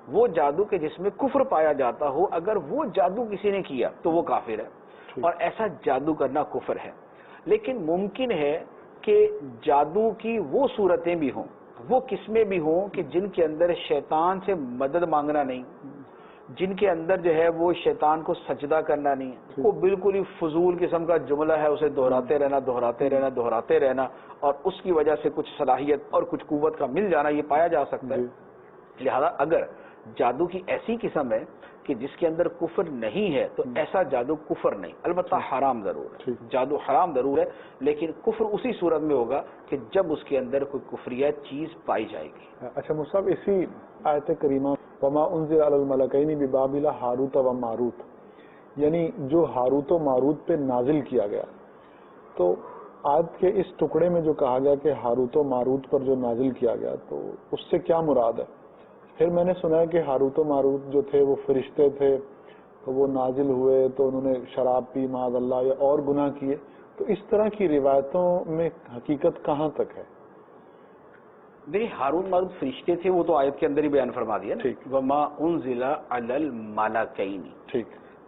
وہ جادو کے جس میں کفر پایا جاتا ہو، اگر وہ جادو کسی نے کیا تو وہ کافر ہے، اور ایسا جادو کرنا کفر ہے. لیکن ممکن ہے کہ جادو کی وہ صورتیں بھی ہوں، وہ قسمیں بھی ہوں کہ جن کے اندر شیطان سے مدد مانگنا نہیں، جن کے اندر جو ہے وہ شیطان کو سجدہ کرنا نہیں ہے، وہ بالکل ہی فضول قسم کا جملہ ہے، اسے دہراتے رہنا دہراتے رہنا دہراتے رہنا، اور اس کی وجہ سے کچھ صلاحیت اور کچھ قوت کا مل جانا، یہ پایا جا سکتا ہے. لہذا اگر جادو کی ایسی قسم ہے کہ جس کے اندر کفر نہیں ہے تو ایسا جادو کفر نہیں، البتہ حرام ضرور ہے. جادو حرام ضرور ہے، لیکن کفر اسی صورت میں ہوگا کہ جب اس کے اندر کوئی کفریہ چیز پائی جائے گی. اچھا مصعب، اسی آیت کریمہ وما انزل علی الملکین ببابل ہاروت و ماروت، یعنی جو ہاروت و ماروت پہ نازل کیا گیا، تو آیت کے اس ٹکڑے میں جو کہا گیا کہ ہاروت و ماروت پر جو نازل کیا گیا، تو اس سے کیا مراد ہے؟ پھر میں نے سنا ہے کہ ہاروت و ماروت جو تھے وہ فرشتے تھے، تو وہ نازل ہوئے تو انہوں نے شراب پی معاذ اللہ یا اور گناہ کیے. تو اس طرح کی روایتوں میں حقیقت کہاں تک ہے؟ دیکھیے، ہاروت ماروت فرشتے تھے، وہ تو آیت کے اندر ہی بیان فرما دیا نا، وما انزل علی الملکین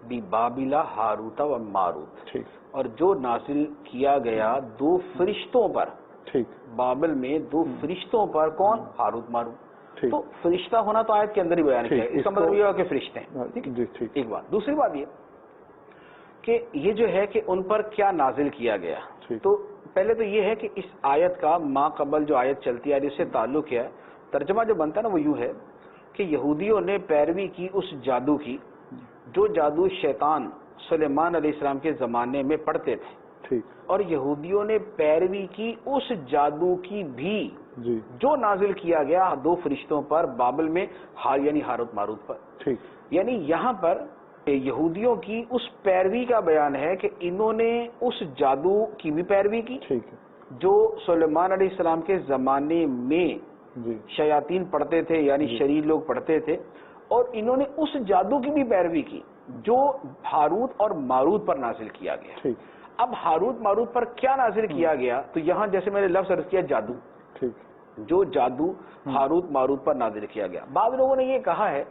ببابل ہاروت و ماروت، اور جو نازل کیا گیا دو فرشتوں پر، بابل میں دو فرشتوں پر. کون؟ ہاروت ماروت. تو فرشتہ ہونا تو آیت کے اندر ہی بیان کیا ہے، اس کا مطلب یہ ہے کہ فرشتے ہیں. ایک بات. دوسری بات یہ کہ یہ جو ہے کہ ان پر کیا نازل کیا گیا، تو پہلے تو یہ ہے کہ اس آیت کا ما قبل جو آیت چلتی ہے اس سے تعلق ہے. ترجمہ جو بنتا ہے نا وہ یوں ہے کہ یہودیوں نے پیروی کی اس جادو کی جو جادو شیطان سلیمان علیہ السلام کے زمانے میں پڑھتے تھے ٹھیک اور یہودیوں نے پیروی کی اس جادو کی بھی جی جو نازل کیا گیا دو فرشتوں پر بابل میں، یعنی ہاروت ماروت پر. ٹھیک یعنی یہاں پر یہودیوں کی اس پیروی کا بیان ہے کہ انہوں نے اس جادو کی بھی پیروی کی ٹھیک ہے جو سلیمان علیہ السلام کے زمانے میں جی شیاطین پڑھتے تھے، یعنی جی شریر لوگ پڑھتے تھے، اور انہوں نے اس جادو کی بھی پیروی کی جو ہاروت اور ماروت پر نازل کیا گیا. ٹھیک اب ہاروت ماروت پر کیا نازل کیا گیا؟ تو یہاں جیسے میں نے لفظ عرض کیا جادو، ٹھیک جو جادو ہاروت ماروت پر نازل کیا گیا. بعض لوگوں نے یہ کہا ہے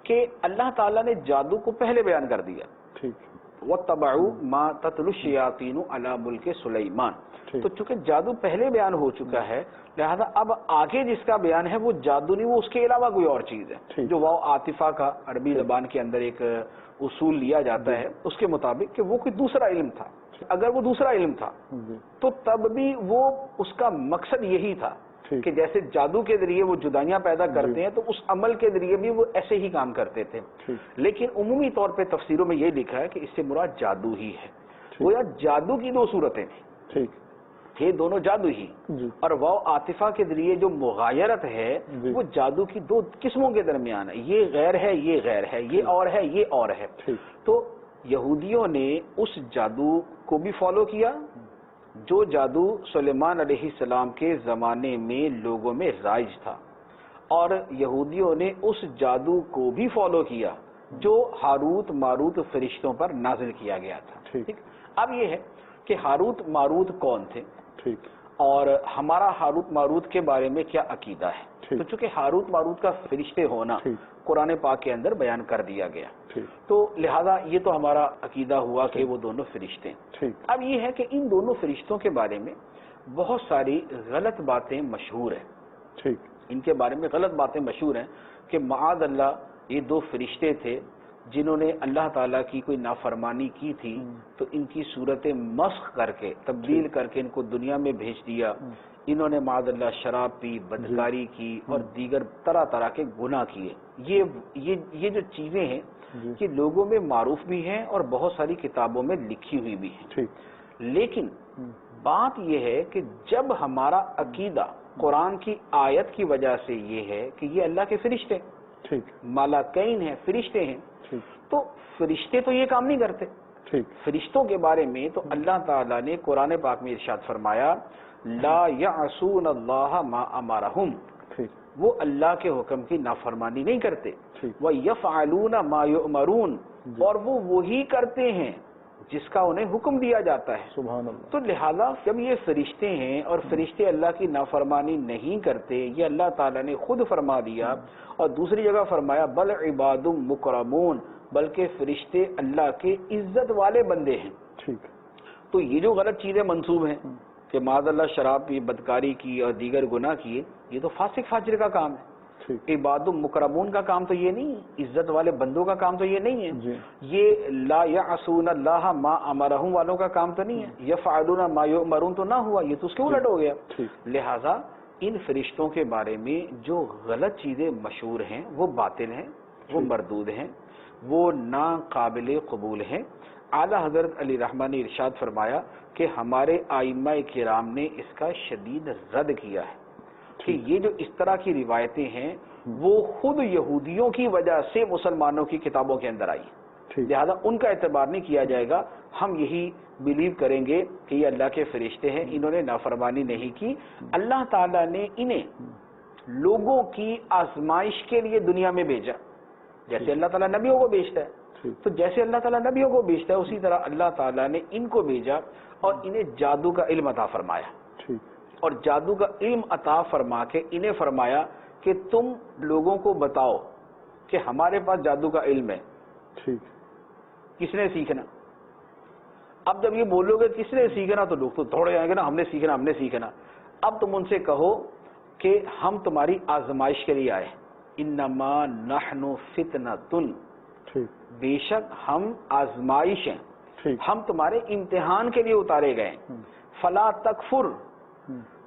کہ اللہ تعالیٰ نے جادو کو پہلے بیان کر دیا، ٹھیک وَاتَّبَعُوا مَا تَتْلُو الشَّيَاطِينُ عَلَى مُلْكِ سُلَيْمَانَ. ٹھیک تو چونکہ جادو پہلے بیان ہو چکا ہے، لہذا اب آگے جس کا بیان ہے وہ جادو نہیں، وہ اس کے علاوہ کوئی اور چیز ہے، ٹھیک جو واو عاطفہ کا عربی زبان کے اندر ایک اصول لیا جاتا ہے اس کے مطابق کہ وہ کوئی دوسرا علم تھا. اگر وہ دوسرا علم تھا جی تو تب بھی وہ اس کا مقصد یہی تھا ٹھیک کہ جیسے جادو کے ذریعے وہ جدائیاں پیدا کرتے ہیں تو اس عمل کے ذریعے بھی وہ ایسے ہی کام کرتے تھے. ٹھیک لیکن عمومی طور پہ تفسیروں میں یہ لکھا ہے کہ اس سے مراد جادو ہی ہے. ٹھیک گویا جادو کی دو صورتیں ہیں، ٹھیک یہ دونوں جادو ہی. جی اور واو عاطفہ کے ذریعے جو مغایرت ہے جی وہ جادو کی دو قسموں کے درمیان ہے، یہ غیر ہے یہ غیر ہے، یہ اور ہے یہ اور ہے. ٹھیک تو یہودیوں نے اس جادو کو بھی فالو کیا جو جادو سلیمان علیہ السلام کے زمانے میں لوگوں میں رائج تھا، اور یہودیوں نے اس جادو کو بھی فالو کیا جو ہاروت ماروت فرشتوں پر نازل کیا گیا تھا. ٹھیک اب یہ ہے کہ ہاروت ماروت کون تھے ٹھیک اور ہمارا ہاروت ماروت کے بارے میں کیا عقیدہ ہے. ٹھیک تو چونکہ ہاروت ماروت کا فرشتے ہونا ٹھیک قرآن پاک کے اندر بیان کر دیا گیا، ٹھیک تو لہذا یہ تو ہمارا عقیدہ ہوا کہ وہ دونوں فرشتے ہیں. ٹھیک اب یہ ہے کہ ان دونوں فرشتوں کے بارے میں بہت ساری غلط باتیں مشہور ہیں، ٹھیک ان کے بارے میں غلط باتیں مشہور ہیں کہ معاذ اللہ یہ دو فرشتے تھے جنہوں نے اللہ تعالیٰ کی کوئی نافرمانی کی تھی تو ان کی صورتیں مسخ کر کے تبدیل کر کے ان کو دنیا میں بھیج دیا. انہوں نے معاذ اللہ شراب پی، بدکاری کی اور دیگر طرح طرح کے گناہ کیے. یہ جو چیزیں ہیں جی یہ لوگوں میں معروف بھی ہیں اور بہت ساری کتابوں میں لکھی ہوئی بھی ہیں. ٹھیک لیکن بات یہ ہے کہ جب ہمارا عقیدہ قرآن کی آیت کی وجہ سے یہ ہے کہ یہ اللہ کے فرشتے ٹھیک مالاکین ہیں، فرشتے ہیں، ٹھیک تو فرشتے تو یہ کام نہیں کرتے. ٹھیک فرشتوں کے بارے میں تو اللہ تعالیٰ نے قرآن پاک میں ارشاد فرمایا لا یعصون اللہ ما امرہم، ٹھیک وہ اللہ کے حکم کی نافرمانی نہیں کرتے. ٹھیک وَيَفْعَلُونَ مَا يُؤْمَرُونَ، اور وہ وہی کرتے ہیں جس کا انہیں حکم دیا جاتا ہے. سبحان اللہ. تو لہذا جب یہ فرشتے ہیں اور فرشتے اللہ کی نافرمانی نہیں کرتے، یہ اللہ تعالیٰ نے خود فرما دیا. اور دوسری جگہ فرمایا بل عباد مکرمون، بلکہ فرشتے اللہ کے عزت والے بندے ہیں. ٹھیک تو یہ جو غلط چیزیں منسوب ہیں کہ معاذ اللہ شراب پی، بدکاری کی اور دیگر گناہ کیے، یہ تو فاسق فاجر کا کام ہے. ٹھیک عباد المکرمون کا کام تو یہ نہیں ہے، عزت والے بندوں کا کام تو یہ نہیں ہے. جی یہ لا یعصون اللہ ما امرہم والوں کا کام تو نہیں ہے. یفعلون ما یؤمرون تو نہ ہوا، یہ تو اس کے الٹ ہو گیا. ٹھیک لہذا ان فرشتوں کے بارے میں جو غلط چیزیں مشہور ہیں وہ باطل ہیں، وہ مردود ہیں، وہ ناقابل قبول ہیں. اعلیٰ حضرت علی رحمٰ نے ارشاد فرمایا کہ ہمارے ائمہ کرام نے اس کا شدید رد کیا ہے کہ یہ جو اس طرح کی روایتیں ہیں وہ خود یہودیوں کی وجہ سے مسلمانوں کی کتابوں کے اندر آئی. ٹھیک لہذا ان کا اعتبار نہیں کیا جائے گا. ہم یہی بلیو کریں گے کہ یہ اللہ کے فرشتے ہیں، انہوں نے نافرمانی نہیں کی. اللہ تعالیٰ نے انہیں لوگوں کی آزمائش کے لیے دنیا میں بھیجا، جیسے اللہ تعالیٰ نبیوں کو بھیجتا ہے. تو جیسے اللہ تعالیٰ نبیوں کو بھیجتا ہے اسی طرح اللہ تعالیٰ نے ان کو بھیجا اور انہیں جادو کا علم عطا فرمایا. ٹھیک اور جادو کا علم عطا فرما کے انہیں فرمایا کہ تم لوگوں کو بتاؤ کہ ہمارے پاس جادو کا علم ہے، ٹھیک کس نے سیکھنا. اب جب یہ بولو گے کس نے سیکھنا تو لوگ تو دوڑ جائیں گے نا، ہم نے سیکھنا ہم نے سیکھنا. اب تم ان سے کہو کہ ہم تمہاری آزمائش کے لیے آئے. انما نحن فتنۃ، ٹھیک بے شک ہم آزمائش ہیں، ٹھیک ہم تمہارے امتحان کے لیے اتارے گئے. فلا تکفر،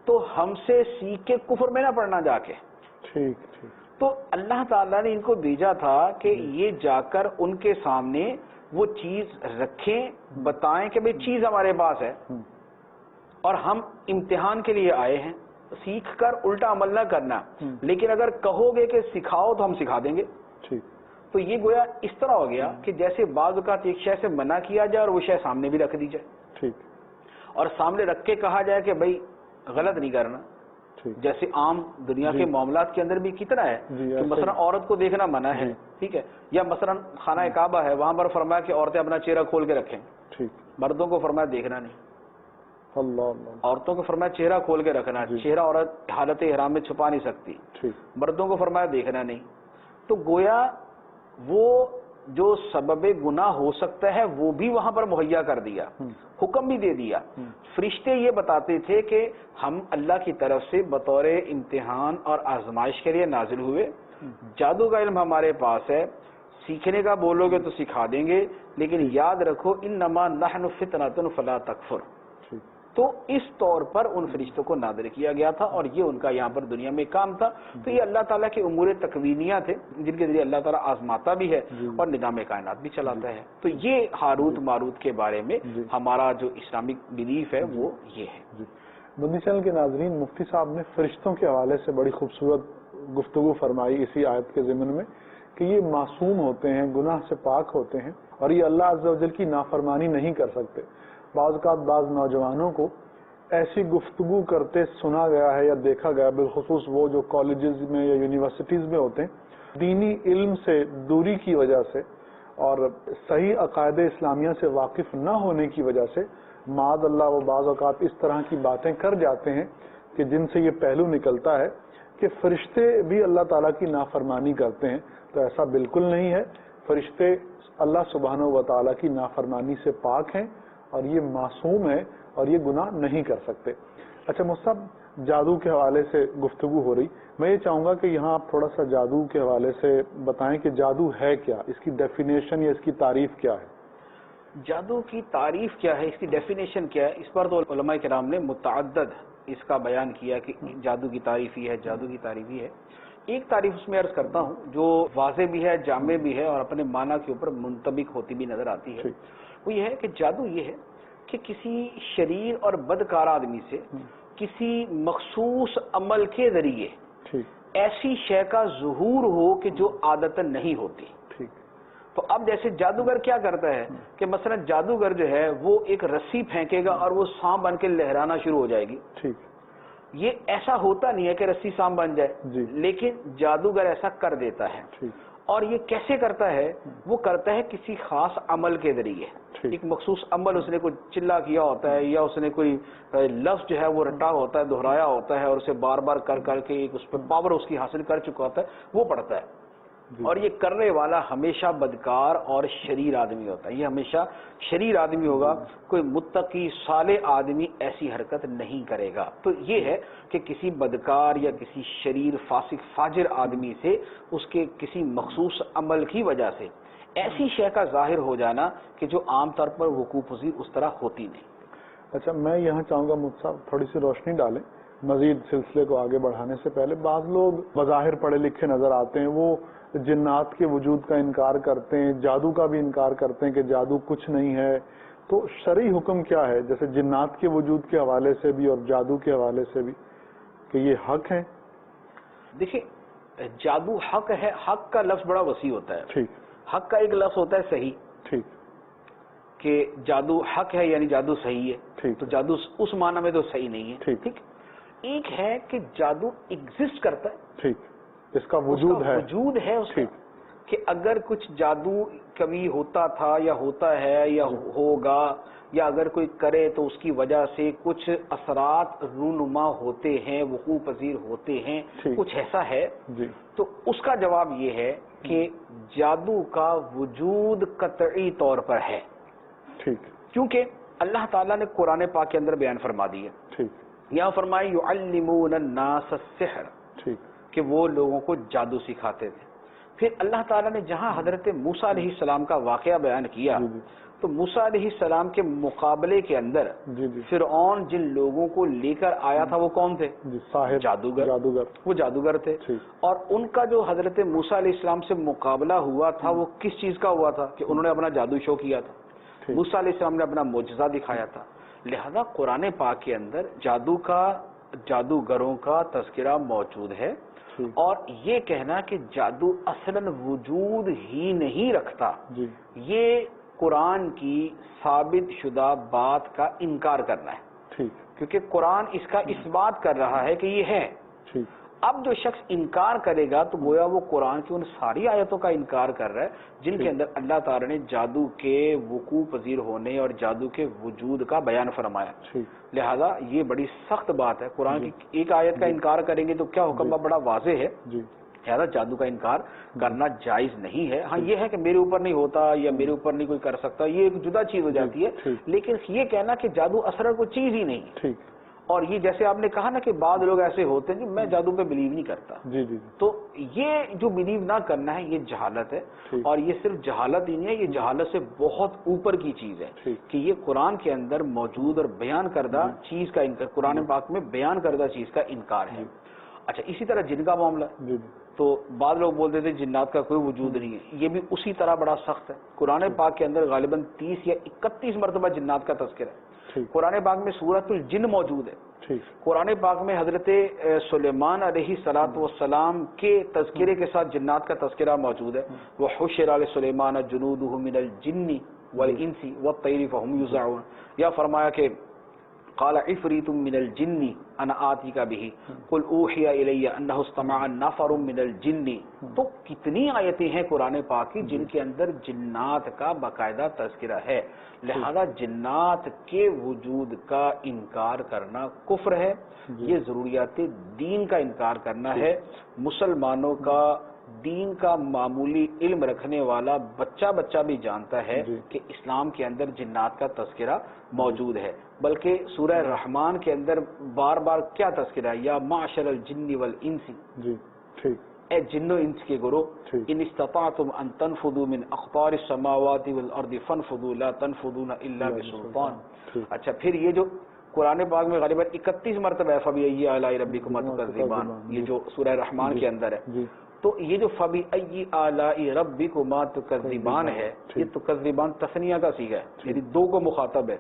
تو ہم سے سیکھ کے کفر میں نہ پڑنا جا کے. ٹھیک ٹھیک تو اللہ تعالیٰ نے ان کو بھیجا تھا کہ یہ جا کر ان کے سامنے وہ چیز رکھیں، بتائیں کہ بھئی چیز ہمارے پاس ہے اور ہم امتحان کے لیے آئے ہیں، سیکھ کر الٹا عمل نہ کرنا، لیکن اگر کہو گے کہ سکھاؤ تو ہم سکھا دیں گے۔ تو یہ گویا اس طرح ہو گیا کہ جیسے بعض اوقات ایک شے سے منع کیا جائے اور وہ شے سامنے بھی رکھ دی جائے، اور سامنے رکھ کے کہا جائے کہ بھئی غلط نہیں کرنا۔ جیسے عام دنیا کے معاملات کے اندر بھی کتنا ہے کہ مثلا عورت کو دیکھنا منع ہے، ٹھیک ہے، یا مثلا خانہ کعبہ ہے، وہاں پر فرمایا کہ عورتیں اپنا چہرہ کھول کے رکھیں، مردوں کو فرمایا دیکھنا نہیں، عورتوں کو فرمایا چہرہ کھول کے رکھنا، چہرہ عورت حالت احرام میں چھپا نہیں سکتی، مردوں کو فرمایا دیکھنا نہیں۔ تو گویا وہ جو سبب گناہ ہو سکتا ہے وہ بھی وہاں پر مہیا کر دیا، حکم بھی دے دیا۔ فرشتے یہ بتاتے تھے کہ ہم اللہ کی طرف سے بطور امتحان اور آزمائش کے لیے نازل ہوئے، جادو کا علم ہمارے پاس ہے، سیکھنے کا بولو گے تو سکھا دیں گے، لیکن یاد رکھو انما نحن فتنۃ فلا تکفر۔ تو اس طور پر ان فرشتوں کو نادر کیا گیا تھا، اور یہ ان کا یہاں پر دنیا میں کام تھا۔ تو یہ اللہ تعالیٰ کے امور تکوینیہ تھے جن کے ذریعے اللہ تعالیٰ آزماتا بھی ہے اور نظام کائنات بھی چلاتا ہے۔ تو یہ ہاروت ماروت کے بارے میں ہمارا جو اسلامک بلیف ہے وہ یہ ہے۔ مدنی چینل کے ناظرین، مفتی صاحب نے فرشتوں کے حوالے سے بڑی خوبصورت گفتگو فرمائی اسی آیت کے ضمن میں کہ یہ معصوم ہوتے ہیں، گناہ سے پاک ہوتے ہیں، اور یہ اللہ عز و جل کی نافرمانی نہیں کر سکتے۔ بعض اوقات بعض نوجوانوں کو ایسی گفتگو کرتے سنا گیا ہے یا دیکھا گیا، بالخصوص وہ جو کالجز میں یا یونیورسٹیز میں ہوتے ہیں، دینی علم سے دوری کی وجہ سے اور صحیح عقائد اسلامیہ سے واقف نہ ہونے کی وجہ سے معاذ اللہ وہ بعض اوقات اس طرح کی باتیں کر جاتے ہیں کہ جن سے یہ پہلو نکلتا ہے کہ فرشتے بھی اللہ تعالیٰ کی نافرمانی کرتے ہیں۔ تو ایسا بالکل نہیں ہے، فرشتے اللہ سبحانہ و تعالیٰ کی نافرمانی سے پاک ہیں اور یہ معصوم ہے اور یہ گناہ نہیں کر سکتے۔ اچھا مصعب، جادو کے حوالے سے گفتگو ہو رہی، میں یہ چاہوں گا کہ یہاں آپ تھوڑا سا جادو کے حوالے سے بتائیں کہ جادو ہے کیا، اس کی ڈیفینیشن یا اس کی تعریف کیا ہے؟ جادو کی تعریف کیا ہے، اس کی ڈیفینیشن کیا ہے، اس پر تو علماء کرام نے متعدد اس کا بیان کیا کہ جادو کی تعریف ہی ہے، جادو کی تعریف ہی ہے۔ ایک تعریف اس میں عرض کرتا ہوں جو واضح بھی ہے، جامع بھی ہے اور اپنے معنی کے اوپر منطبق ہوتی بھی نظر آتی ہے۔ وہ یہ ہے کہ جادو یہ ہے کہ کسی شریر اور بدکار آدمی سے کسی مخصوص عمل کے ذریعے ایسی شے کا ظہور ہو کہ جو عادتاً نہیں ہوتی۔ تو اب جیسے جادوگر کیا کرتا ہے کہ مثلا جادوگر جو ہے وہ ایک رسی پھینکے گا اور وہ سانپ بن کے لہرانا شروع ہو جائے گی۔ یہ ایسا ہوتا نہیں ہے کہ رسی سانپ بن جائے، لیکن جادوگر ایسا کر دیتا ہے۔ اور یہ کیسے کرتا ہے؟ وہ کرتا ہے کسی خاص عمل کے ذریعے، ایک مخصوص عمل، اس نے کوئی چلا کیا ہوتا ہے یا اس نے کوئی لفظ جو ہے وہ رٹا ہوتا ہے، دہرایا ہوتا ہے اور اسے بار بار کر کر کے ایک اس پہ پاور اس کی حاصل کر چکا ہوتا ہے، وہ پڑھتا ہے۔ اور یہ کرنے والا ہمیشہ بدکار اور شریر آدمی ہوتا ہے، یہ ہمیشہ شریر آدمی ہوگا، کوئی متقی صالح آدمی ایسی حرکت نہیں کرے گا۔ تو یہ ہے کہ کسی بدکار یا کسی شریر فاسق فاجر آدمی سے اس کے کسی مخصوص عمل کی وجہ سے ایسی شے کا ظاہر ہو جانا کہ جو عام طور پر وقوع پذیر اس طرح ہوتی نہیں۔ اچھا، میں یہاں چاہوں گا مجھ صاحب تھوڑی سی روشنی ڈالیں مزید سلسلے کو آگے بڑھانے سے پہلے۔ بعض لوگ بظاہر پڑھے لکھے نظر آتے ہیں، وہ جنات کے وجود کا انکار کرتے ہیں، جادو کا بھی انکار کرتے ہیں کہ جادو کچھ نہیں ہے۔ تو شرعی حکم کیا ہے، جیسے جنات کے وجود کے حوالے سے بھی اور جادو کے حوالے سے بھی، کہ یہ حق ہے؟ دیکھیں، جادو حق ہے، حق کا لفظ بڑا وسیع ہوتا ہے۔ ٹھیک، حق کا ایک لفظ ہوتا ہے صحیح، ٹھیک، کہ جادو حق ہے یعنی جادو صحیح ہے، ٹھیک، تو جادو اس معنی میں تو صحیح نہیں ہے۔ ٹھیک، ایک ہے کہ جادو ایگزسٹ کرتا ہے، ٹھیک، اس کا وجود ہے، وجود ہے اس کا، کہ اگر کچھ جادو کبھی ہوتا تھا یا ہوتا ہے یا ہوگا، یا اگر کوئی کرے تو اس کی وجہ سے کچھ اثرات رونما ہوتے ہیں، وقوع پذیر ہوتے ہیں، کچھ ایسا ہے، تو اس کا جواب یہ ہے کہ جادو کا وجود قطعی طور پر ہے۔ ٹھیک، کیونکہ اللہ تعالیٰ نے قرآن پاک کے اندر بیان فرما دیا، ٹھیک، یہاں فرمائے یعلمون الناس السحر، ٹھیک، کہ وہ لوگوں کو جادو سکھاتے تھے۔ پھر اللہ تعالیٰ نے جہاں حضرت موسیٰ علیہ السلام کا واقعہ بیان کیا تو موسیٰ علیہ السلام کے مقابلے کے اندر فرعون جن لوگوں کو لے کر آیا تھا وہ کون تھے؟ جادوگر. وہ جادوگر تھے. اور ان کا جو حضرت موسیٰ علیہ السلام سے مقابلہ ہوا تھا وہ کس چیز کا ہوا تھا کہ انہوں نے اپنا جادو شو کیا تھا. موسیٰ علیہ السلام نے اپنا معجزہ دکھایا تھا. لہذا قرآن پاک کے اندر جادوگروں کا تذکرہ موجود ہے. اور یہ کہنا کہ جادو اصلاً وجود ہی نہیں رکھتا یہ قرآن کی ثابت شدہ بات کا انکار کرنا ہے. کیونکہ قرآن اس کا اس بات کر رہا ہے کہ یہ ہے. اب جو شخص انکار کرے گا تو گویا وہ قرآن کی ان ساری آیتوں کا انکار کر رہا ہے جن کے اندر اللہ تعالی نے جادو کے وقوع پذیر ہونے اور جادو کے وجود کا بیان فرمایا. لہذا یہ بڑی سخت بات ہے. قرآن کی ایک آیت کا انکار کریں گے تو کیا حکم بڑا واضح ہے. لہذا جادو کا انکار کرنا جائز نہیں ہے. ہاں یہ ہے کہ میرے اوپر نہیں ہوتا یا میرے اوپر نہیں کوئی کر سکتا یہ ایک جدا چیز ہو جاتی ہے. لیکن یہ کہنا کہ جادو اثر کوئی چیز ہی نہیں. اور یہ جیسے آپ نے کہا نا کہ بعض لوگ ایسے ہوتے ہیں کہ میں جادو پہ بلیو نہیں کرتا. تو یہ جو بلیو نہ کرنا ہے یہ جہالت ہے. اور یہ صرف جہالت ہی نہیں ہے, یہ جہالت سے بہت اوپر کی چیز ہے کہ یہ قرآن کے اندر موجود اور بیان کردہ چیز کا انکار, قرآن پاک میں بیان کردہ چیز کا انکار ہے. اچھا اسی طرح جن کا معاملہ تو بعض لوگ بولتے تھے جنات کا کوئی وجود نہیں ہے. یہ بھی اسی طرح بڑا سخت ہے. قرآن پاک کے اندر غالباً 30 یا 31 مرتبہ جنات کا تذکرہ ہے. قرآن پاک میں سورۃ الجن موجود ہے. قرآن پاک میں حضرت سلیمان علیہ السلام کے تذکرے کے ساتھ جنات کا تذکرہ موجود ہے. وَحُشِرَ لِسُلَيْمَانَ جُنُودُهُ مِنَ الْجِنِّ وَالْإِنسِ وَالطَّيْرِ فَهُمْ يُوزَعُونَ. یا فرمایا کہ قال عفریت من الجن انا آتیک بہ قل اوحی الی انہ استمع نفر من الجن. تو کتنی آیتیں ہیں قرآن پاک کی جن کے اندر جنات کا باقاعدہ تذکرہ ہے. لہذا جنات کے وجود کا انکار کرنا کفر ہے. یہ ضروریات دین کا انکار کرنا ہے. مسلمانوں کا دین کا معمولی علم رکھنے والا بچہ بھی جانتا ہے کہ اسلام کے اندر جنات کا تذکرہ موجود ہے. بلکہ سورہ رحمان کے اندر بار بار کیا تذکرہ ہے, یا معشر الجن والانس, اے جن و انس کے گروہ, ان استطعتم ان تنفذوا من اقطار السماوات والارض فانفذوا لا تنفذون الا بسلطان. اچھا پھر یہ جو قرآن پاک میں غالباً 31 مرتبہ ہے فبأي آلاء ربكما تكذبان, یہ جو سورہ رحمان کے اندر ہے. تو یہ جو فبأي آلاء ربكما تكذبان ہے, یہ تکذبان تثنیہ کا صیغہ ہے, یعنی دو کو مخاطب ہے.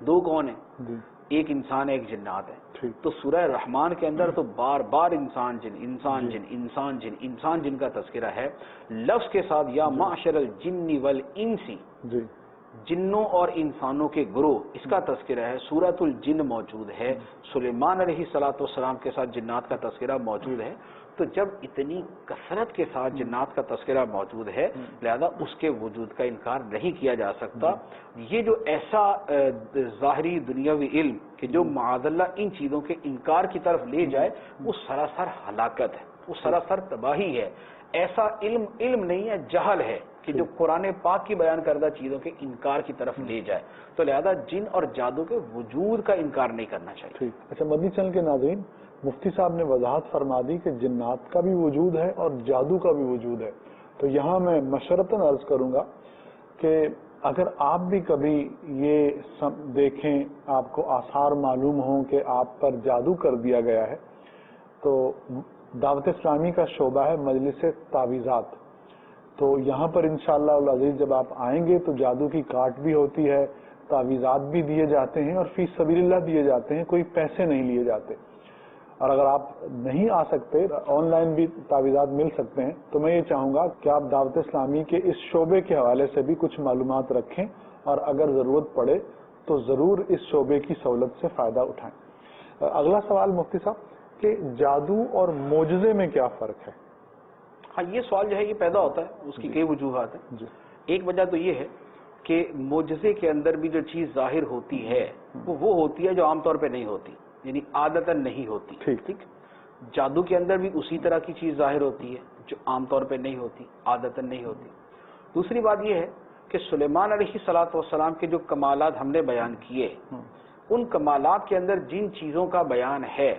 دو کون ہیں؟ ایک انسان ہے ایک جنات ہے. تو سورہ رحمان کے اندر تو بار بار انسان جن انسان جن انسان جن انسان جن کا تذکرہ ہے لفظ کے ساتھ. یا معشر الجن والانس, جنوں اور انسانوں کے گروہ, اس کا تذکرہ ہے. سورۃ الجن موجود ہے. سلیمان علیہ السلام کے ساتھ جنات کا تذکرہ موجود ہے. تو جب اتنی کثرت کے ساتھ جنات کا تذکرہ موجود ہے لہذا اس کے وجود کا انکار نہیں کیا جا سکتا. یہ جو ایسا ظاہری دنیاوی علم کہ جو معاذ اللہ ان چیزوں کے انکار کی طرف لے جائے وہ سراسر ہلاکت ہے, وہ سراسر تباہی ہے. ایسا علم نہیں ہے, جہل ہے کہ جو قرآن پاک کی بیان کردہ چیزوں کے انکار کی طرف لے جائے. تو لہذا جن اور جادو کے وجود کا انکار نہیں کرنا چاہیے. اچھا مدنی چینل کے ناظرین, مفتی صاحب نے وضاحت فرما دی کہ جنات کا بھی وجود ہے اور جادو کا بھی وجود ہے. تو یہاں میں مشرتاً عرض کروں گا کہ اگر آپ بھی کبھی یہ دیکھیں, آپ کو آثار معلوم ہوں کہ آپ پر جادو کر دیا گیا ہے, تو دعوت اسلامی کا شعبہ ہے مجلس تعویذات. تو یہاں پر انشاءاللہ العزیز جب آپ آئیں گے تو جادو کی کاٹ بھی ہوتی ہے, تعویذات بھی دیے جاتے ہیں اور فی سبیل اللہ دیے جاتے ہیں, کوئی پیسے نہیں لیے جاتے. اور اگر آپ نہیں آ سکتے, آن لائن بھی تعویذات مل سکتے ہیں. تو میں یہ چاہوں گا کہ آپ دعوت اسلامی کے اس شعبے کے حوالے سے بھی کچھ معلومات رکھیں اور اگر ضرورت پڑے تو ضرور اس شعبے کی سہولت سے فائدہ اٹھائیں. اگلا سوال مفتی صاحب کہ جادو اور معجزے میں کیا فرق ہے؟ ہاں یہ سوال جو ہے یہ پیدا ہوتا ہے, اس کی کئی وجوہات ہیں. ایک وجہ تو یہ ہے کہ معجزے کے اندر بھی جو چیز ظاہر ہوتی ہے وہ ہوتی ہے جو عام طور پہ نہیں ہوتی, یعنی عادتاً نہیں ہوتی. ٹھیک. جادو کے اندر بھی اسی طرح کی چیز ظاہر ہوتی ہے جو عام طور پہ نہیں ہوتی, عادتاً نہیں ہوتی. دوسری بات یہ ہے کہ سلیمان علیہ السلام کے جو کمالات ہم نے بیان کیے, ان کمالات کے اندر جن چیزوں کا بیان ہے,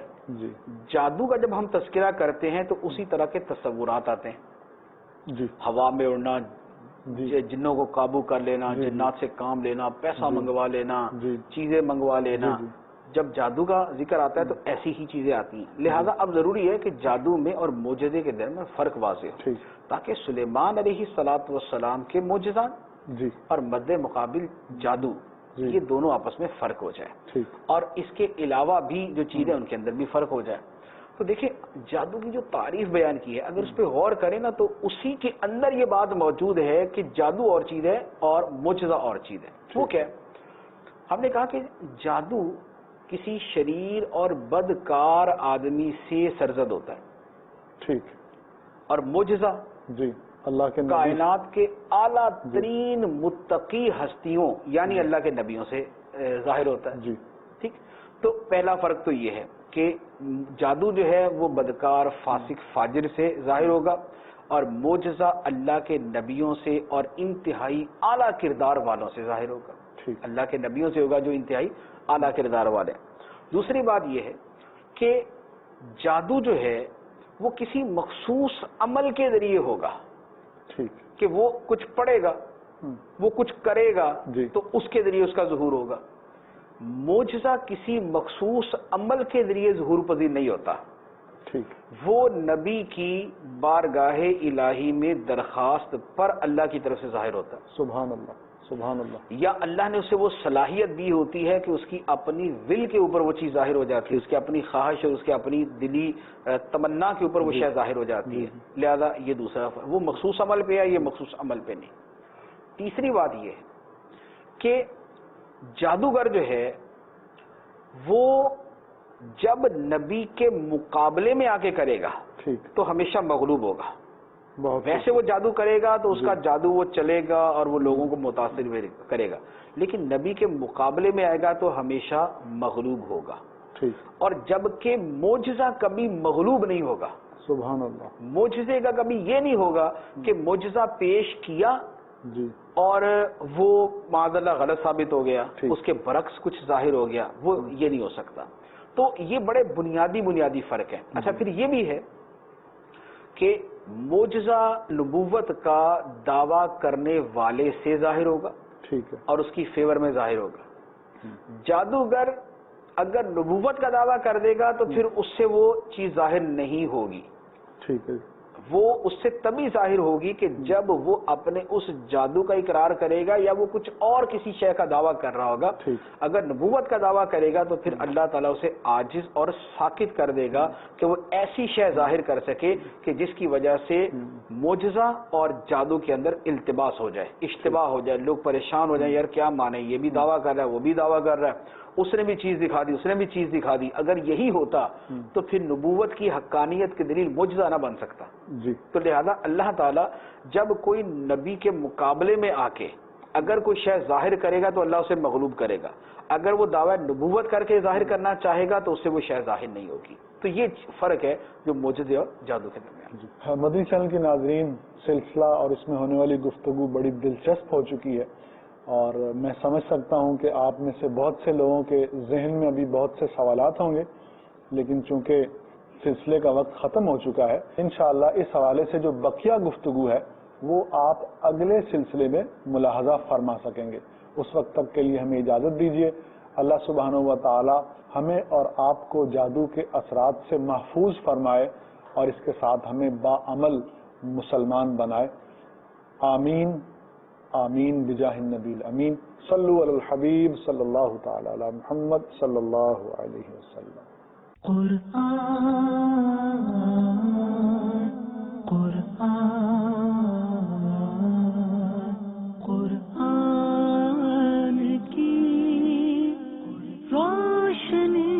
جادو کا جب ہم تذکرہ کرتے ہیں تو اسی طرح کے تصورات آتے ہیں. جی ہوا میں اڑنا، جی جنوں کو قابو کر لینا، جی جنات سے کام لینا، پیسہ جی منگوا لینا، جی چیزیں منگوا لینا، جی جب جادو کا ذکر آتا ہے تو ایسی ہی چیزیں آتی ہیں۔ لہذا اب ضروری ہے کہ جادو میں اور معجزے کے درمیان فرق واضح ہو، ٹھیک تاکہ سلیمان علیہ السلام کے معجزات جی اور مد مقابل جادو، جی یہ دونوں آپس میں فرق ہو جائے، ٹھیک اور اس کے علاوہ بھی جو چیزیں ان کے اندر بھی فرق ہو جائے۔ تو دیکھیں جادو کی جو تعریف بیان کی ہے، اگر اس پہ غور کریں نا تو اسی کے اندر یہ بات موجود ہے کہ جادو اور چیز ہے اور معجزہ اور چیز ہے۔ وہ کیا ہے؟ ہم نے کہا کہ جادو کسی شریر اور بدکار آدمی سے سرزد ہوتا ہے، ٹھیک اور معجزہ جی اللہ کے نبی کائنات کے اعلیٰ ترین متقی ہستیوں یعنی اللہ کے نبیوں سے ظاہر ہوتا ہے۔ جی ٹھیک، تو پہلا فرق تو یہ ہے کہ جادو جو ہے وہ بدکار فاسق فاجر سے ظاہر ہوگا، اور معجزہ اللہ کے نبیوں سے اور انتہائی اعلیٰ کردار والوں سے ظاہر ہوگا، ٹھیک اللہ کے نبیوں سے ہوگا جو انتہائی اعلیٰ کردار والے ہیں۔ دوسری بات یہ ہے کہ جادو جو ہے وہ کسی مخصوص عمل کے ذریعے ہوگا، ٹھیک کہ وہ کچھ پڑھے گا، وہ کچھ کرے گا جی تو اس کے ذریعے اس کا ظہور ہوگا۔ معجزہ کسی مخصوص عمل کے ذریعے ظہور پذیر نہیں ہوتا، ٹھیک وہ نبی کی بارگاہ الہی میں درخواست پر اللہ کی طرف سے ظاہر ہوتا ہے، سبحان اللہ سبحان اللہ یا اللہ نے اسے وہ صلاحیت دی ہوتی ہے کہ اس کی اپنی ول کے اوپر وہ چیز ظاہر ہو جاتی ہے، اس کی اپنی خواہش اور اس کے اپنی دلی تمنا کے اوپر وہ شے ظاہر ہو جاتی ہے۔ لہذا یہ دوسرا وہ مخصوص عمل پہ ہے، یہ مخصوص عمل پہ نہیں۔ تیسری بات یہ ہے کہ جادوگر جو ہے وہ جب نبی کے مقابلے میں آ کے کرے گا ٹھیک تو ہمیشہ مغلوب ہوگا، بہت ویسے وہ جادو کرے گا تو اس کا جادو وہ چلے گا اور وہ لوگوں کو متاثر کرے گا، لیکن نبی کے مقابلے میں آئے گا تو ہمیشہ مغلوب ہوگا، ٹھیک اور جبکہ معجزہ کبھی مغلوب نہیں ہوگا۔ سبحان اللہ معجزے کا کبھی یہ نہیں ہوگا کہ معجزہ پیش کیا جی اور وہ معاذ اللہ غلط ثابت ہو گیا، ٹھیک اس کے برعکس کچھ ظاہر ہو گیا، وہ یہ نہیں ہو سکتا۔ تو یہ بڑے بنیادی فرق ہے۔ اچھا پھر یہ بھی ہے کہ معجزہ نبوت کا دعویٰ کرنے والے سے ظاہر ہوگا ٹھیک ہے اور اس کی فیور میں ظاہر ہوگا۔ جادوگر اگر نبوت کا دعویٰ کر دے گا تو پھر اس سے وہ چیز ظاہر نہیں ہوگی، ٹھیک ہے وہ اس سے تبھی ظاہر ہوگی کہ جب وہ اپنے اس جادو کا اقرار کرے گا یا وہ کچھ اور کسی شے کا دعویٰ کر رہا ہوگا۔ ٹھیک اگر نبوت کا دعویٰ کرے گا تو پھر اللہ تعالیٰ اسے عاجز اور ساکت کر دے گا کہ وہ ایسی شے ظاہر کر سکے کہ جس کی وجہ سے معجزہ اور جادو کے اندر التباس ہو جائے، اشتباہ ہو جائے، لوگ پریشان ہو جائیں، یار کیا مانے، یہ بھی دعویٰ کر رہا ہے وہ بھی دعویٰ کر رہا ہے، اس نے بھی چیز دکھا دی اس نے بھی چیز دکھا دی۔ اگر یہی ہوتا تو پھر نبوت کی حقانیت کی دلیل معجزہ نہ بن سکتا۔ جی تو لہذا اللہ تعالیٰ جب کوئی نبی کے مقابلے میں آ کے اگر کوئی شے ظاہر کرے گا تو اللہ اسے مغلوب کرے گا، اگر وہ دعویٰ نبوت کر کے ظاہر کرنا چاہے گا تو اس سے وہ شے ظاہر نہیں ہوگی۔ تو یہ فرق ہے جو معجزے اور جادو کے درمیان۔ جی مدنی چینل کے ناظرین، سلسلہ اور اس میں ہونے والی گفتگو بڑی دلچسپ ہو چکی ہے، اور میں سمجھ سکتا ہوں کہ آپ میں سے بہت سے لوگوں کے ذہن میں ابھی بہت سے سوالات ہوں گے، لیکن چونکہ سلسلے کا وقت ختم ہو چکا ہے، انشاءاللہ اس حوالے سے جو بقیہ گفتگو ہے وہ آپ اگلے سلسلے میں ملاحظہ فرما سکیں گے۔ اس وقت تک کے لیے ہمیں اجازت دیجیے۔ اللہ سبحانہ و تعالی ہمیں اور آپ کو جادو کے اثرات سے محفوظ فرمائے اور اس کے ساتھ ہمیں باعمل مسلمان بنائے۔ آمین آمین بجاہ النبی الامین۔ صلو علی الحبیب صلی اللہ تعالی علی محمد صلی اللہ علیہ وسلم۔ قرآن کی روشنی